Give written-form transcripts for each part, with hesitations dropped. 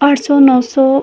800-900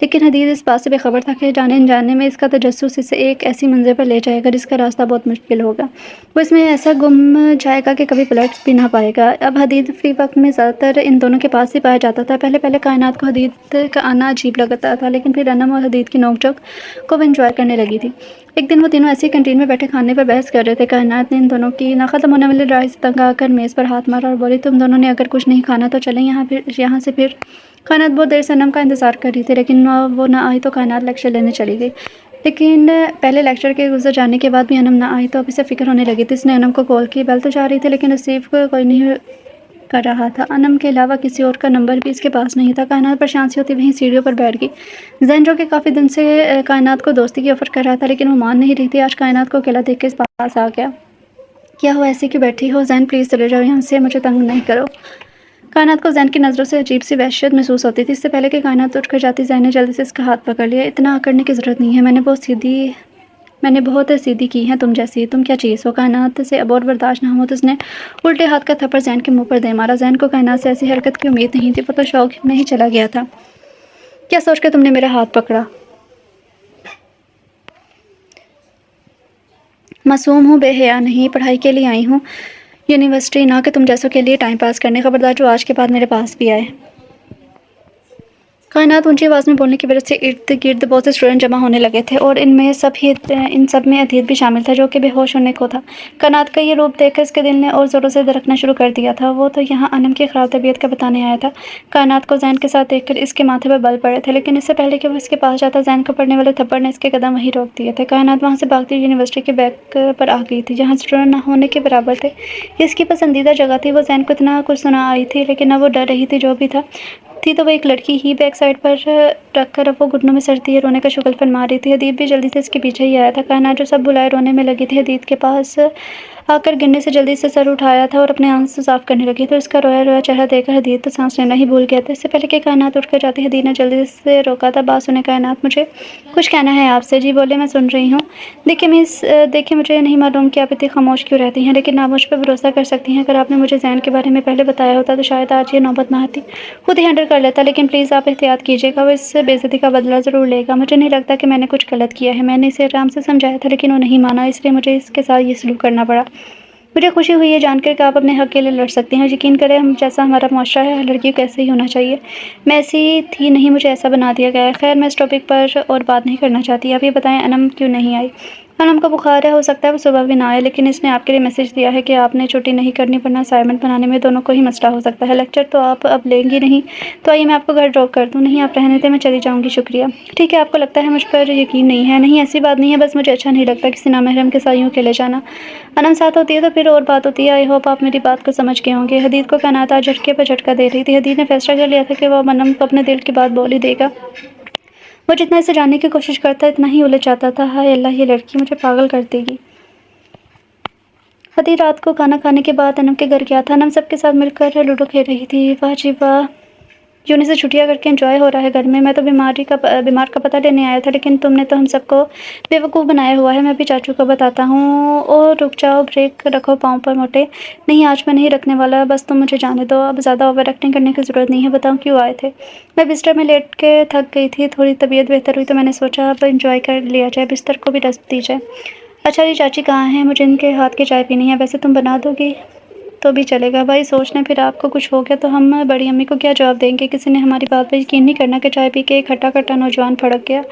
لیکن حدید اس بات سے بے خبر تھا کہ جانے انجانے میں اس کا تجسس اسے ایک ایسی منزل پر لے جائے گا جس کا راستہ بہت مشکل ہوگا۔ وہ اس میں ایسا گم جائے گا کہ کبھی پلٹ بھی نہ پائے گا۔ اب حدید فری وقت میں زیادہ تر ان دونوں کے پاس ہی پایا جاتا تھا۔ پہلے کائنات کو حدید کا آنا عجیب لگتا تھا، لیکن پھر انم اور حدید کی نوک جھوک کو وہ انجوائے کرنے لگی تھی۔ ایک دن وہ تینوں ایسی کینٹین میں بیٹھے کھانے پر بحث کر رہے تھے۔ کائنات نے ان دونوں کی نہ ختم ہونے والی لڑائی سے تنگ آ کر میز پر ہاتھ مارا اور بولی، تم دونوں نے اگر کچھ نہیں کھانا تو چلیں یہاں سے پھر۔ کائنات بہت دیر سے انم کا انتظار کر رہی تھی، لیکن وہ نہ آئی تو کائنات لیکچر لینے چلی گئی۔ لیکن پہلے لیکچر کے گزر جانے کے بعد بھی انم نہ آئی تو اب اسے فکر ہونے لگی تھی۔ اس نے انم کو کال کی، بیل تو جا رہی تھی لیکن ریسیو کوئی نہیں کر رہا تھا۔ انم کے علاوہ کسی اور کا نمبر بھی اس کے پاس نہیں تھا۔ کائنات پریشان سی ہوتی وہیں سیڑھیوں پر بیٹھ گئی۔ زین جو کہ کافی دن سے کائنات کو دوستی کی آفر کر رہا تھا لیکن وہ مان نہیں رہی تھی، آج کائنات کو اکیلا دیکھ کے اس پاس آ گیا۔ کیا ہوا، ایسی کیوں بیٹھی ہو؟ زین پلیز چلے جاؤ یہاں سے، مجھے تنگ نہیں کرو۔ کائنات کو زین کی نظروں سے عجیب سی وحشت محسوس ہوتی تھی۔ اس سے پہلے کہ کائنات اٹھ کر جاتی، زین نے جلدی سے اس کا ہاتھ پکڑ لیا۔ اتنا اکڑنے کی ضرورت نہیں ہے، میں نے بہت سیدھی کی ہیں تم جیسی، تم کیا چیز ہو؟ کائنات سے اب اور برداشت نہ ہوا تو اس نے الٹے ہاتھ کا تھپڑ زین کے منہ پر دے مارا۔ زین کو کائنات سے ایسی حرکت کی امید نہیں تھی، وہ تو شوق میں ہی چلا گیا تھا۔ کیا سوچ کر تم نے میرا ہاتھ پکڑا؟ معصوم ہوں، بے حیا نہیں، پڑھائی کے لیے آئی ہوں یونیورسٹی، نہ کہ تم جیسوں کے لیے ٹائم پاس کرنے۔ خبردار جو آج کے بعد میرے پاس بھی آئے۔ کائنات اونچی آواز میں بولنے کی وجہ سے ارد گرد بہت سے اسٹوڈنٹ جمع ہونے لگے تھے اور ان سب میں حدید بھی شامل تھا جو کہ بے ہوش ہونے کو تھا۔ کائنات کا یہ روپ دیکھ کر اس کے دل نے اور زوروں سے دھڑکنا شروع کر دیا تھا۔ وہ تو یہاں انم کی خراب طبیعت کا بتانے آیا تھا۔ کائنات کو زین کے ساتھ دیکھ کر اس کے ماتھے پر بل پڑے تھے، لیکن اس سے پہلے کہ وہ اس کے پاس جاتا، زین کو پڑنے والے تھپڑ نے اس کے قدم وہیں روک دیے تھے۔ کائنات وہاں سے بھاگتی ہوئی یونیورسٹی کے بیک پر آ گئی تھی جہاں اسٹوڈنٹ نہ ہونے کے برابر تھے۔ یہ اس کی پسندیدہ جگہ تھی۔ وہ زین کو اتنا کچھ سنا آئی تھی لیکن اب وہ ڈر رہی تھی، جو بھی تھی تو وہ ایک لڑکی ہی۔ بیک سائڈ پر رکھ کر اب وہ گھٹنوں میں سر دیے رونے کا شغل فرما رہی تھی۔ حدید بھی جلدی سے اس کے پیچھے ہی آیا تھا۔ کائنات جو سب بلائے رونے میں لگی تھی، حدید کے پاس آ کر گرنے سے جلدی سے سر اٹھایا تھا اور اپنے آنسو صاف کرنے لگی تو اس کا رویا رویا چہرہ دیکھ کر حدید تو سانس لینا ہی بھول گیا تھا۔ اس سے پہلے کہ کائنات اٹھ کر جاتی، حدید نے جلدی سے روکا تھا۔ بات سنیں کائنات، مجھے کچھ کہنا ہے آپ سے۔ جی بولے، میں سن رہی ہوں۔ دیکھیے مجھے نہیں معلوم کہ آپ اتنی خاموش کیوں رہتی ہیں، لیکن آپ مجھ پر بھروسہ کر سکتی ہیں۔ اگر آپ نے مجھے زین کے بارے میں پہلے بتایا ہوتا تو شاید آج یہ نوبت نہ آتی، خود ہی ہینڈل کر لیتا۔ لیکن پلیز آپ احتیاط کیجیے گا، وہ اس بے عزتی کا بدلہ ضرور لے گا۔ مجھے نہیں لگتا کہ میں نے کچھ غلط کیا ہے۔ میں نے اسے آرام سے سمجھایا تھا لیکن وہ نہیں مانا، اس لیے مجھے اس کے ساتھ یہ سلوک کرنا پڑا۔ مجھے خوشی ہوئی یہ جان کر کہ آپ اپنے حق کے لیے لڑ سکتی ہیں۔ یقین کریں، جیسا ہمارا معاشرہ ہے، ہر لڑکی کو ایسے ہی ہونا چاہیے۔ میں ایسی تھی نہیں، مجھے ایسا بنا دیا گیا ہے۔ خیر، میں اس ٹاپک پر اور بات نہیں کرنا چاہتی۔ آپ یہ بتائیں، انم کیوں نہیں آئی؟ انم کو بخار ہے، ہو سکتا ہے وہ صبح بھی نہ آئے، لیکن اس نے آپ کے لیے میسج دیا ہے کہ آپ نے چھٹی نہیں کرنی ورنہ اسائنمنٹ بنانے میں دونوں کو ہی مسئلہ ہو سکتا ہے۔ لیکچر تو آپ اب لیں گی نہیں تو آئیے میں آپ کو گھر ڈراپ کر دوں۔ نہیں، آپ رہنے دیں، میں چلی جاؤں گی، شکریہ۔ ٹھیک ہے، آپ کو لگتا ہے مجھ پر یقین نہیں ہے۔ نہیں، ایسی بات نہیں ہے، بس مجھے اچھا نہیں لگتا کسی نامحرم کے ساتھ یوں اکیلے جانا۔ انم ساتھ ہوتی ہے تو پھر اور بات ہوتی ہے۔ آئی ہوپ آپ میری بات کو سمجھ گئے ہوں گے۔ حدید کو کائنات آج جھٹکے پر جھٹکا دے رہی تھی۔ حدید نے فیصلہ کر لیا تھا کہ وہ اب انم کو اپنے دل کی بات بول ہی دے گا۔ وہ جتنا اسے جاننے کی کوشش کرتا اتنا ہی الجھ جاتا تھا۔ ہائے اللہ، یہ لڑکی مجھے پاگل کر دے گی۔ حدید رات کو کھانا کھانے کے بعد انم کے گھر گیا تھا۔ انم سب کے ساتھ مل کر لوڈو کھیل رہی تھی۔ واہ جی واہ، یونی سے چھٹیاں کر کے انجوائے ہو رہا ہے گھر میں۔ میں تو بیمار کا پتہ لینے آیا تھا لیکن تم نے تو ہم سب کو بے وقوف بنایا ہوا ہے۔ میں بھی چاچو کو بتاتا ہوں۔ اور رک جاؤ، بریک رکھو پاؤں پر موٹے۔ نہیں، آج میں نہیں رکھنے والا، بس تم مجھے جانے دو۔ اب زیادہ اوور ایکٹنگ کرنے کی ضرورت نہیں ہے، بتاؤ کیوں آئے تھے؟ میں بستر میں لیٹ کے تھک گئی تھی، تھوڑی طبیعت بہتر ہوئی تو میں نے سوچا اب انجوائے کر لیا جائے، بستر کو بھی ریسٹ دی جائے۔ اچھا جی، چاچی کہاں ہیں؟ مجھے ان کے ہاتھ کی چائے پینی ہے، ویسے تم بنا دو گی تو بھی چلے گا۔ بھائی سوچ لیں، پھر آپ کو کچھ ہو گیا تو ہم بڑی امی کو کیا جواب دیں گے؟ کسی نے ہماری بات پر یقین نہیں کرنا کہ چائے پی کے ایک ہٹا کٹا نوجوان پھڑک گیا۔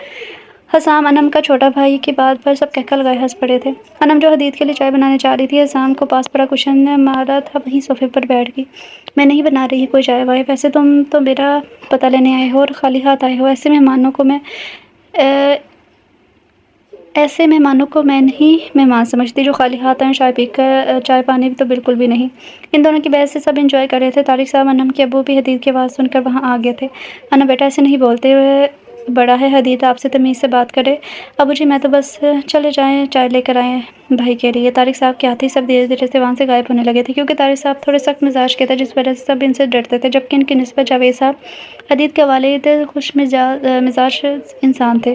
حسام، انم کا چھوٹا بھائی، کی بات پر سب کہکا لگائے ہنس پڑے تھے۔ انم جو حدید کے لیے چائے بنانے جا رہی تھی، حسام کو پاس پڑا کشن مارا تھا وہیں صوفے پر بیٹھ گئی۔ میں نہیں بنا رہی کوئی چائے وائے، ویسے تم تو میرا پتہ لینے آئے ہو اور خالی ہاتھ آئے ہو۔ ایسے مہمانوں کو میں نہیں مہمان سمجھتی جو خالی ہاتھ آئیں چائے پی کر۔ چائے پانی تو بالکل بھی نہیں۔ ان دونوں کی بحث سے سب انجوائے کر رہے تھے۔ طارق صاحب، انم کے ابو بھی حدید کی آواز سن کر وہاں آ گئے تھے۔ انم بیٹا، ایسے نہیں بولتے، بڑا ہے حدید، آپ سے تمیز سے بات کرے۔ ابو جی، میں تو بس چلے جائیں، چائے لے کر آئیں بھائی کے لیے۔ طارق صاحب کیا تھی، سب دھیرے دھیرے سے وہاں سے غائب ہونے لگے تھے کیونکہ طارق صاحب تھوڑے سخت مزاج کے تھے جس وجہ سے سب ان سے ڈرتے تھے، جبکہ ان کی نسبت جاوید صاحب حدید کے والد خوش مزاج انسان تھے۔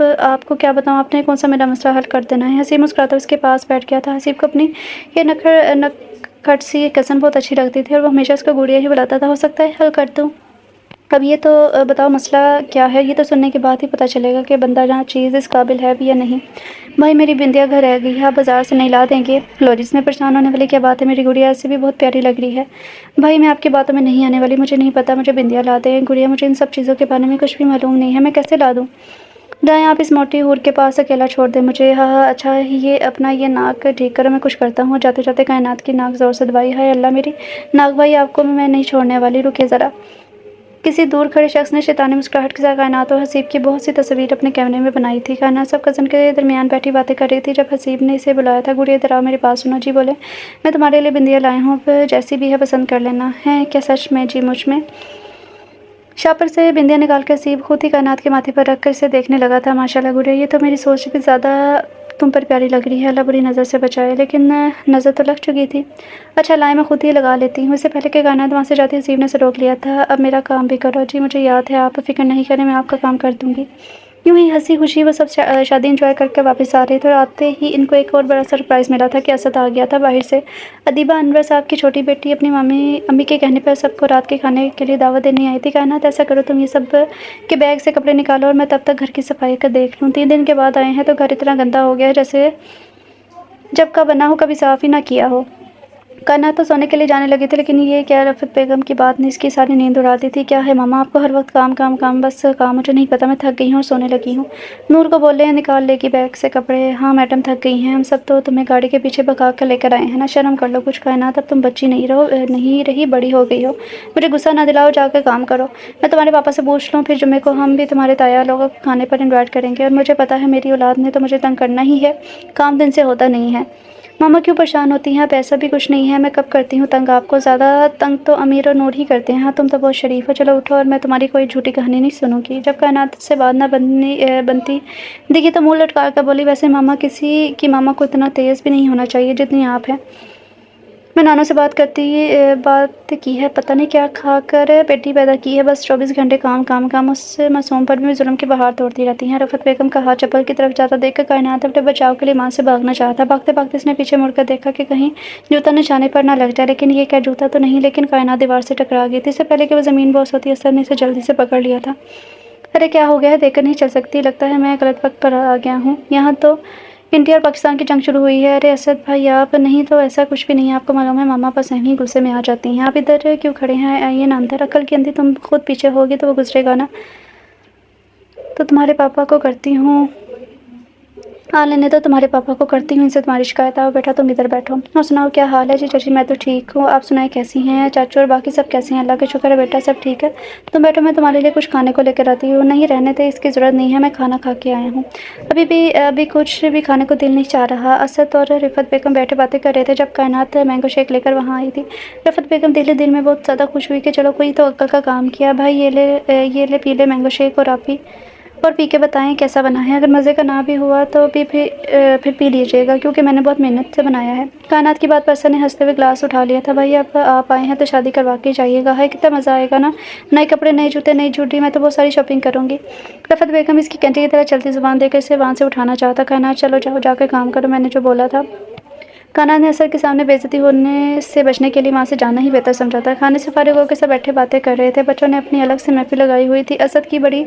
اب آپ کو کیا بتاؤں، آپ نے کون سا میرا مسئلہ حل کر دینا ہے۔ حسیب مسکراتا اس کے پاس بیٹھ گیا تھا۔ حسیب کو اپنی یہ نکھٹ سی کزن بہت اچھی لگتی تھی اور وہ ہمیشہ اس کو گڑیا ہی بلاتا تھا۔ ہو سکتا ہے حل کر دوں۔ اب یہ تو بتاؤ مسئلہ کیا ہے؟ یہ تو سننے کے بعد ہی پتہ چلے گا کہ بندہ جہاں چیز اس قابل ہے بھی یا نہیں۔ بھائی میری بندیا گھر رہ گئی ہے، آپ بازار سے نہیں لا دیں گے؟ فلورس میں پریشان ہونے والی کیا بات ہے، میری گڑیا ایسے بھی بہت پیاری لگ رہی ہے۔ بھائی میں آپ کی باتوں میں نہیں آنے والی، مجھے نہیں پتہ، مجھے بندیا لا دیں گڑیا، مجھے ان سب چیزوں کے بارے میں کچھ بھی معلوم نہیں ہے، میں کیسے لا دوں؟ جائیں آپ اس موٹی ہور کے پاس اکیلا چھوڑ دیں مجھے۔ ہاں ہاں اچھا یہ اپنا یہ ناک ٹھیک کرو، میں کچھ کرتا ہوں۔ جاتے جاتے کائنات کی ناک زور سے دبائی۔ ہائے اللہ میری ناک بھائی، آپ کو میں نہیں چھوڑنے والی، رکے ذرا۔ کسی دور کھڑے شخص نے شیطانی مسکراہٹ کے ساتھ کائنات اور حسیب کی بہت سی تصویر اپنے کیمرے میں بنائی تھی۔ کائنات سب کزن کے درمیان بیٹھی باتیں کر رہی تھی جب حسیب نے اسے بلایا تھا۔ گڑیا ادھر آؤ، میرے پاس سنو۔ جی بولے۔ میں تمہارے لیے بندیا لایا ہوں، اب جیسی بھی ہے پسند کر لینا ہے۔ کیا سچ میں؟ جی مجھ میں۔ شاپر سے بندیا نکال کے حسیب خود ہی کائنات کے ماتھے پر رکھ کر اسے دیکھنے لگا تھا۔ ماشاءاللہ گڑیا، یہ تو میری سوچ سے بھی زیادہ تم پر پیاری لگ رہی ہے، اللہ بری نظر سے بچائے۔ لیکن نظر تو لگ چکی تھی۔ اچھا لائے میں خود ہی لگا لیتی ہوں۔ اس سے پہلے کہ کائنات وہاں سے جاتی حسیب نے اسے روک لیا تھا۔ اب میرا کام بھی کرو۔ جی مجھے یاد ہے، آپ فکر نہیں کریں، میں آپ کا کام کر دوں گی۔ یوں ہی ہنسی خوشی وہ سب شادی انجوائے کر کے واپس آ رہے تھے اور آتے ہی ان کو ایک اور بڑا سرپرائز ملا تھا کہ اسد آ گیا تھا باہر سے۔ ادیبہ انور صاحب کی چھوٹی بیٹی اپنی امی کے کہنے پر سب کو رات کے کھانے کے لیے دعوت دینے آئی تھی۔ کائنات ایسا کرو تم یہ سب کے بیگ سے کپڑے نکالو اور میں تب تک گھر کی صفائی کا دیکھ لوں۔ 3 دن کے بعد آئے ہیں تو گھر اتنا گندا ہو گیا ہے جیسے جب کا بنا ہو کبھی صاف ہی نہ کیا ہو۔ کائنات تو سونے کے لیے جانے لگی تھی لیکن یہ کیا رفعت بیگم کی بات نے اس کی ساری نیند اڑا دی تھی۔ کیا ہے ماما، آپ کو ہر وقت کام کام کام، بس کام؟ مجھے نہیں پتا، میں تھک گئی ہوں اور سونے لگی ہوں۔ نور کو بولے نکال لے گی بیگ سے کپڑے۔ ہاں میڈم تھک گئی ہیں، ہم سب تو تمہیں گاڑی کے پیچھے بھگا کر لے کر آئے ہیں نا، شرم کر لو کچھ۔ کائنات اب تم بچی نہیں رہی، بڑی ہو گئی ہو، مجھے غصہ نہ دلاؤ، جا کے کام کرو۔ میں تمہارے پاپا سے پوچھ لوں، پھر جمعے کو ہم بھی تمہارے تایا لوگوں کو کھانے پر انوائٹ کریں گے۔ اور مجھے پتا ہے میری اولاد نے تو مجھے تنگ کرنا ہی ہے، کام دن سے ہوتا نہیں ہے۔ ماما کیوں پریشان ہوتی ہیں، اب ایسا بھی کچھ نہیں ہے، میں کب کرتی ہوں تنگ آپ کو؟ زیادہ تنگ تو امیر اور نور ہی کرتے ہیں۔ ہاں تم تو بہت شریف ہو، چلو اٹھو اور میں تمہاری کوئی جھوٹی کہانی نہیں سنوں گی۔ جب کائنات سے بات نہ بنتی دیکھی تو منہ لٹکا کر بولی، ویسے ماما کسی کی ماما کو اتنا تیز بھی نہیں ہونا چاہیے جتنی آپ ہیں۔ میں نانو سے بات کی ہے، پتہ نہیں کیا کھا کر بیٹی پیدا کی ہے، بس 24 گھنٹے کام کام کام، اس معصوم پر بھی ظلم کی بہار توڑتی رہتی ہیں۔ رفعت بیگم کا ہاتھ چپل کی طرف جاتا دیکھ کر کائنات اپنے بچاؤ کے لیے ماں سے بھاگنا چاہتا۔ بھاگتے بھاگتے اس نے پیچھے مڑ کر دیکھا کہ کہیں جوتا نشانے پر نہ لگ جائے، لیکن یہ کیا جوتا تو نہیں، لیکن کائنات دیوار سے ٹکرا گئی تھی۔ اس سے پہلے کہ وہ زمین بوس ہوتی اسد نے اسے جلدی سے پکڑ لیا تھا۔ ارے کیا ہو گیا ہے، دیکھ کر نہیں چل سکتی؟ لگتا ہے میں غلط وقت پر آ گیا ہوں، یہاں تو انڈیا اور پاکستان کی جنگ شروع ہوئی ہے۔ ارے اسد بھائی آپ نہیں تو ایسا کچھ بھی نہیں ہے، آپ کو معلوم ہے ماما بس یہیں غصے میں آ جاتی ہیں۔ آپ ادھر کیوں کھڑے ہیں، آئیے نا اندر۔ عقل کی اندھی، تم خود پیچھے ہوگی تو وہ گزرے گا نا، تو تمہارے پاپا کو کرتی ہوں لینے تو تمہارے پاپا کو کرتی ہوں ان سے تمہاری شکایت۔ آؤ بیٹا تم ادھر بیٹھو اور سناؤ کیا حال ہے؟ جی چچی میں تو ٹھیک ہوں، آپ سنائیں کیسی ہیں؟ چاچو اور باقی سب کیسے ہیں؟ اللہ کا شکر ہے بیٹا سب ٹھیک ہے۔ تم بیٹھو میں تمہارے لیے کچھ کھانے کو لے کر آتی ہوں۔ نہیں رہنے دے، اس کی ضرورت نہیں ہے، میں کھانا کھا کے آیا ہوں، ابھی کچھ بھی کھانے کو دل نہیں چاہ رہا۔ اسد اور رفعت بیگم بیٹھے باتیں کر رہے تھے جب کائنات مینگو شیک لے کر وہاں آئی تھی۔ رفعت بیگم دل میں بہت زیادہ خوش ہوئی کہ چلو کوئی تو عقل کا کام کیا۔ بھائی یہ لے پی لے مینگو شیک اور پی کے بتائیں کیسا بنا ہے، اگر مزے کا نہ بھی ہوا تو پھر پی لیجیے گا کیونکہ میں نے بہت محنت سے بنایا ہے۔ کائنات کی بات پر اسد نے ہنستے ہوئے گلاس اٹھا لیا تھا۔ بھائی اب آپ آئے ہیں تو شادی کروا کے جائیے گا، ہے کتنا مزہ آئے گا نا، نئے کپڑے نئے جوتے نئی جھوٹی، میں تو بہت ساری شاپنگ کروں گی۔ رفعت بیگم اس کی کینٹی کی طرح چلتی زبان دے کر اسے وہاں سے اٹھانا چاہتا۔ کائنات چلو جاؤ جا کے کام کرو، میں نے جو بولا تھا۔ کائنات نے اسد کے سامنے بے عزتی ہونے سے بچنے کے لیے وہاں سے جانا ہی بہتر سمجھا تھا۔ کھانے سے فارغ ہو کے سب بیٹھے باتیں کر رہے تھے، بچوں نے اپنی الگ سے محفل لگائی ہوئی تھی۔ اسد کی بڑی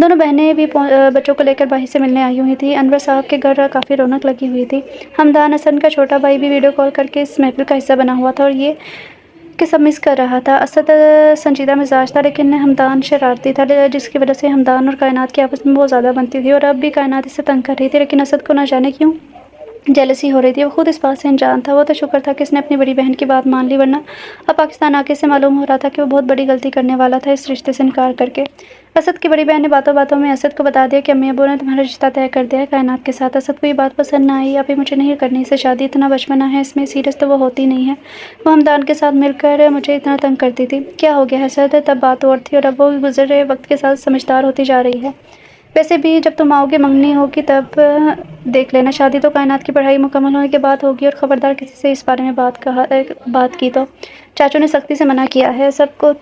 دونوں بہنیں بھی بچوں کو لے کر باہر سے ملنے آئی ہوئی تھیں۔ انور صاحب کے گھر کافی رونق لگی ہوئی تھی۔ حمدان اسد کا چھوٹا بھائی بھی ویڈیو کال کر کے اس محفل کا حصہ بنا ہوا تھا اور یہ کہ سب مس کر رہا تھا۔ اسد سنجیدہ مزاج تھا لیکن حمدان شرارتی تھا، جس کی وجہ سے حمدان اور کائنات کی آپس میں بہت زیادہ بنتی تھی اور اب بھی کائنات اسے تنگ کر رہی تھی، لیکن اسد کو نہ جانے کیوں جیلسی ہو رہی تھی۔ وہ خود اس بات سے انجان تھا، وہ تو شکر تھا کہ اس نے اپنی بڑی بہن کی بات مان لی، ورنہ اب پاکستان آ کے اسے معلوم ہو رہا تھا کہ وہ بہت بڑی غلطی کرنے والا تھا اس رشتے سے انکار کر کے۔ اسد کی بڑی بہن نے باتوں باتوں میں اسد کو بتا دیا کہ امی ابو نے تمہارا رشتہ طے کر دیا ہے کائنات کے ساتھ۔ اسد کو یہ بات پسند نہ آئی، ابھی مجھے نہیں کرنی اسے شادی، اتنا بچپنا ہے اس میں، سیریس تو وہ ہوتی نہیں ہے، وہ حمدان کے ساتھ مل کر مجھے اتنا تنگ کرتی تھی۔ کیا ہو گیا ہے اسد؟ تب بات اور تھی اور اب وہ گزرے وقت کے ساتھ سمجھدار ہوتی جا رہی ہے۔ ویسے بھی جب تم آؤ گے منگنی ہوگی تب دیکھ لینا، شادی تو کائنات کی پڑھائی مکمل ہونے کے بعد ہوگی، اور خبردار کسی سے اس بارے میں بات کی تو چاچو نے سختی سے منع کیا ہے سب کو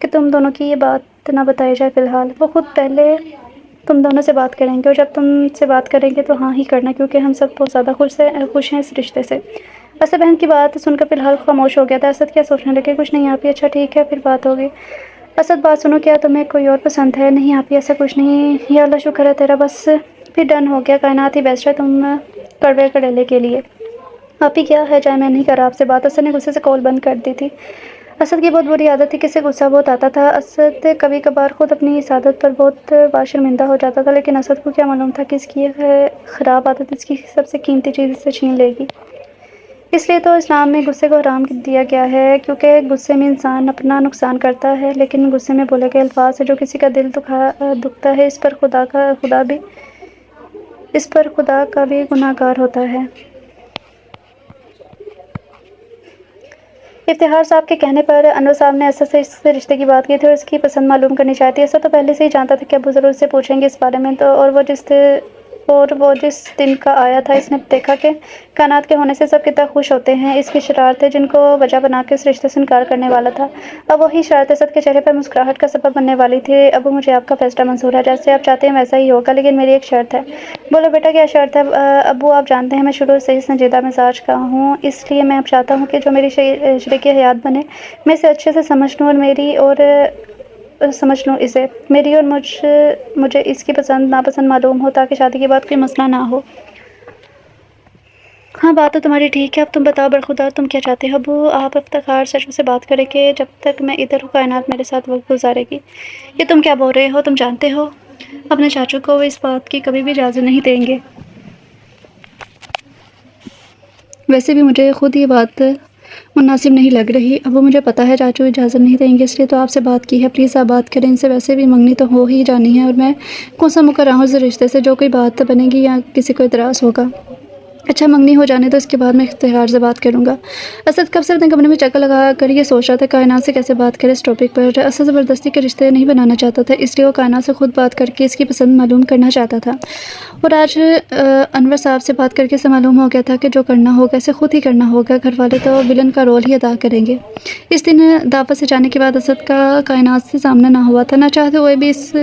کہ تم دونوں کی یہ بات نہ بتائی جائے فی الحال۔ وہ خود پہلے تم دونوں سے بات کریں گے، اور جب تم سے بات کریں گے تو ہاں ہی کرنا، کیونکہ ہم سب بہت زیادہ خوش ہیں اس رشتے سے۔ اسد بہن کی بات سن کر فی الحال خاموش ہو گیا تھا۔ اسد کیا سوچنے لگے، کچھ نہیں آپی، اچھا ٹھیک ہے، پھر بات ہوگی۔ اسد بات سنو، کیا تمہیں کوئی اور پسند ہے؟ نہیں آپی، ایسا کچھ نہیں، یا اللہ شکر ہے تیرا، بس پھر ڈن ہو گیا، کائنات ہی بیسٹ ہے تم کڑوے کڑیلے کے لیے۔ آپی کیا ہے جائے، میں نہیں کر رہا آپ سے بات۔ اسد نے غصے سے کال بند کر دی تھی۔ اسد کی بہت بری عادت تھی کہ اسے غصہ بہت آتا تھا۔ اسد کبھی کبھار خود اپنی اس عادت پر بہت بار شرمندہ ہو جاتا تھا، لیکن اسد کو کیا معلوم تھا کہ اس کی یہ خراب عادت اس کی سب سے قیمتی چیز اس سے چھین لے گی۔ اس لیے تو اسلام میں غصے کو حرام دیا گیا ہے، کیونکہ غصے میں انسان اپنا نقصان کرتا ہے، لیکن غصے میں بولے گئے الفاظ سے جو کسی کا دل دکھتا ہے، اس پر خدا کا بھی گناہ گار ہوتا ہے۔ افتخار صاحب کے کہنے پر انور صاحب نے اسد سے اس رشتے کی بات کی تھی اور اس کی پسند معلوم کرنی چاہی تھی۔ اسد تو پہلے سے ہی جانتا تھا کہ ابو ضرور اس سے پوچھیں گے اس بارے میں، اور وہ جس دن کا آیا تھا، اس نے دیکھا کہ کائنات کے ہونے سے سب کتنا خوش ہوتے ہیں۔ اس کی شرارتیں جن کو وجہ بنا کے اس رشتے سے انکار کرنے والا تھا، اب وہی شرارتیں اسد کے چہرے پر مسکراہٹ کا سبب بننے والی تھی۔ ابو مجھے آپ کا فیصلہ منظور ہے، جیسے آپ چاہتے ہیں ویسا ہی ہوگا، لیکن میری ایک شرط ہے۔ بولو بیٹا، کیا شرط ہے؟ ابو آپ جانتے ہیں میں شروع سے ہی سنجیدہ مزاج کا ہوں، اس لیے میں اب چاہتا ہوں کہ جو میری شریک حیات بنے، میں اسے اچھے سے سمجھ لوں اور مجھے اس کی پسند ناپسند معلوم ہو، تاکہ شادی کے بعد کوئی مسئلہ نہ ہو۔ ہاں بات تو تمہاری ٹھیک ہے، اب تم بتاؤ برخودار تم کیا چاہتے ہو؟ ابو آپ افتخار سچ سے بات کریں کہ جب تک میں ادھر ہوں کائنات میرے ساتھ وقت گزارے گی۔ یہ تم کیا بول رہے ہو؟ تم جانتے ہو اپنے چاچو کو وہ اس بات کی کبھی بھی اجازت نہیں دیں گے۔ ویسے بھی مجھے خود یہ بات مناسب نہیں لگ رہی۔ ابو مجھے پتا ہے چاچو اجازت نہیں دیں گے، اس لیے تو آپ سے بات کی ہے، پلیز آپ بات کریں ان سے، ویسے بھی منگنی تو ہو ہی جانی ہے، اور میں کون سا مکر رہا ہوں اس رشتے سے جو کوئی بات بنے گی یا کسی کو اعتراض ہوگا۔ اچھا منگنی ہو جانے تو اس کے بعد میں افتخار سے بات کروں گا۔ اسد کب سے اپنے کمرے میں چکر لگا کر یہ سوچ رہا تھا کائنات سے کیسے بات کرے اس ٹاپک پر۔ اسد زبردستی کے رشتے نہیں بنانا چاہتا تھا، اس لیے وہ کائنات سے خود بات کر کے اس کی پسند معلوم کرنا چاہتا تھا، اور آج انور صاحب سے بات کر کے اسے معلوم ہو گیا تھا کہ جو کرنا ہوگا اسے خود ہی کرنا ہوگا، گھر والے تو ولن کا رول ہی ادا کریں گے۔ اس دن دعوت سے جانے کے بعد اسد کا کائنات سے سامنا نہ ہوا تھا، نہ چاہتے ہوئے بھی اس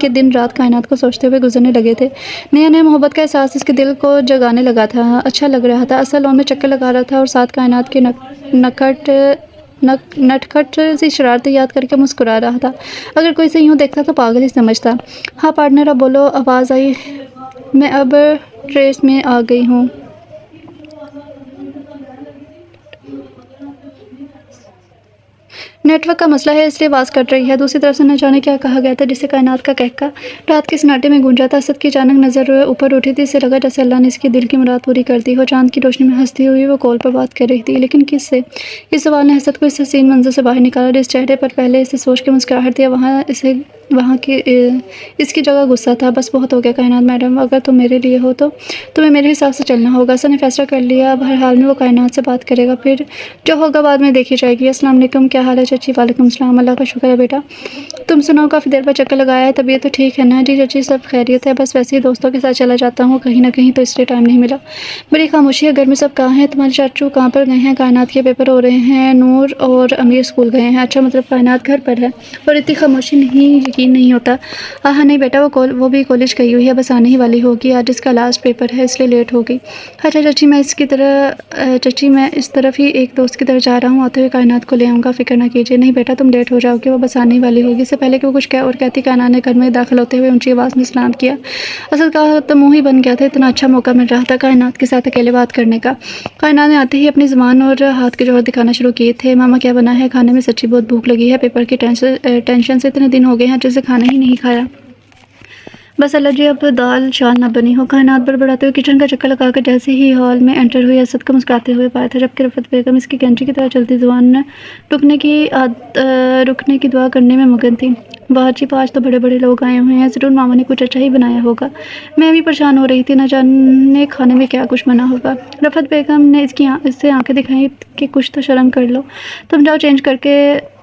کے دن رات کائنات کو سوچتے ہوئے گزرنے لگے تھے۔ نیا نیا محبت کا احساس اس کے دل کو جگانے لگا تھا، اچھا لگ رہا تھا۔ اصل لون میں چکر لگا رہا تھا اور ساتھ کائنات کے نٹکھٹ سی شرارتیں یاد کر کے مسکرا رہا تھا۔ اگر کوئی اسے یوں دیکھتا تو پاگل ہی سمجھتا۔ ہاں پارٹنر اب بولو، آواز آئی۔ میں اب ٹریس میں آ گئی ہوں۔ نیٹ ورک کا مسئلہ ہے اس لیے آواز کٹ رہی ہے۔ دوسری طرف سے نہ جانے کیا کہا گیا تھا جسے کائنات کا کہکا رات کے سناٹے میں گونجا تھا۔ اسد کی اچانک نظر اوپر اٹھی تھی، اسے لگا جیسے اللہ نے اس کی دل کی مراد پوری کر دی ہو۔ چاند کی روشنی میں ہنستی ہوئی وہ کال پر بات کر رہی تھی، لیکن کس سے؟ اس سوال نے اسد کو اس حسین منظر سے باہر نکالا، جس چہرے پر پہلے اسے سوچ کے مسکراہٹ تھی وہاں اس کی جگہ غصہ تھا۔ بس بہت ہو گیا کائنات میڈم، اگر تم میرے لیے ہو تو تمہیں میرے حساب سے چلنا ہوگا۔ اسد نے فیصلہ کر لیا، اب ہر حال میں وہ کائنات سے بات کرے گا، پھر جو ہوگا بعد میں دیکھی جائے گی۔ السلام علیکم، کیا حال ہے چچی؟ وعلیکم السلام، اللہ کا شکر ہے بیٹا، تم سناؤ، کافی دیر بعد چکر لگایا ہے، طبیعت تو ٹھیک ہے نا؟ جی چچی سب خیریت ہے، بس ویسے ہی دوستوں کے ساتھ چلا جاتا ہوں کہیں نہ کہیں، تو اس لیے ٹائم نہیں ملا۔ بڑی خاموشی ہے، گھر میں سب کہاں ہیں؟ تمہارے چاچو کہاں پر گئے ہیں؟ کائنات کے پیپر ہو رہے ہیں، نور اور امیر اسکول گئے ہیں۔ اچھا مطلب کائنات گھر پر ہے، اور اتنی خاموشی نہیں، یقین نہیں ہوتا۔ ہاں نہیں بیٹا، وہ بھی کالج گئی ہوئی ہے، بس آنے ہی والی ہوگی، آج اس کا لاسٹ پیپر ہے اس لیے لیٹ ہوگی۔ اچھا چچی میں اس طرف ہی ایک دوست کی طرف جا رہا ہوں، آتے ہوئے کائنات کو لے آؤں گا، فکر نہ کیجیے۔ نہیں بیٹا تم لیٹ ہو جاؤ گے، وہ بس آنے ہی والی ہوگی۔ اس سے پہلے کہ وہ کچھ اور کہتی کائنات نے گھر میں داخل ہوتے ہوئے اونچی آواز میں سلام کیا۔ اسد کا تو منہ ہی بن گیا تھا، اتنا اچھا موقع مل رہا تھا کائنات کے ساتھ اکیلے بات کرنے کا۔ کائنات نے آتے ہی اپنی زبان اور ہاتھ کے جوہر دکھانا شروع کیے تھے۔ ماما کیا بنا ہے کھانے میں؟ سچی بہت بھوک لگی ہے، پیپر کی ٹینشن سے اتنے دن ہو گئے ہیں جیسے کھانا ہی نہیں کھایا۔ بس اللہ جی اب دال چال نہ بنی ہو۔ کائنات بڑبڑاتے ہوئے کچن کا چکر لگا کر جیسے ہی ہال میں انٹر ہوئی، اسد کو مسکراتے ہوئے پایا تھا، جبکہ رفعت بیگم اس کی کینچی کی طرح چلتی زبان رکنے کی دعا کرنے میں مگن تھی۔ واہ جی آج تو بڑے بڑے لوگ آئے ہوئے ہیں، ضرور ماما نے کچھ اچھا ہی بنایا ہوگا۔ میں بھی پریشان ہو رہی تھی، نہ جانے کھانے میں کیا کچھ بنا ہوگا۔ رفعت بیگم نے اس سے آنکھیں دکھائیں کہ کچھ تو شرم کر لو، تم جاؤ چینج کر کے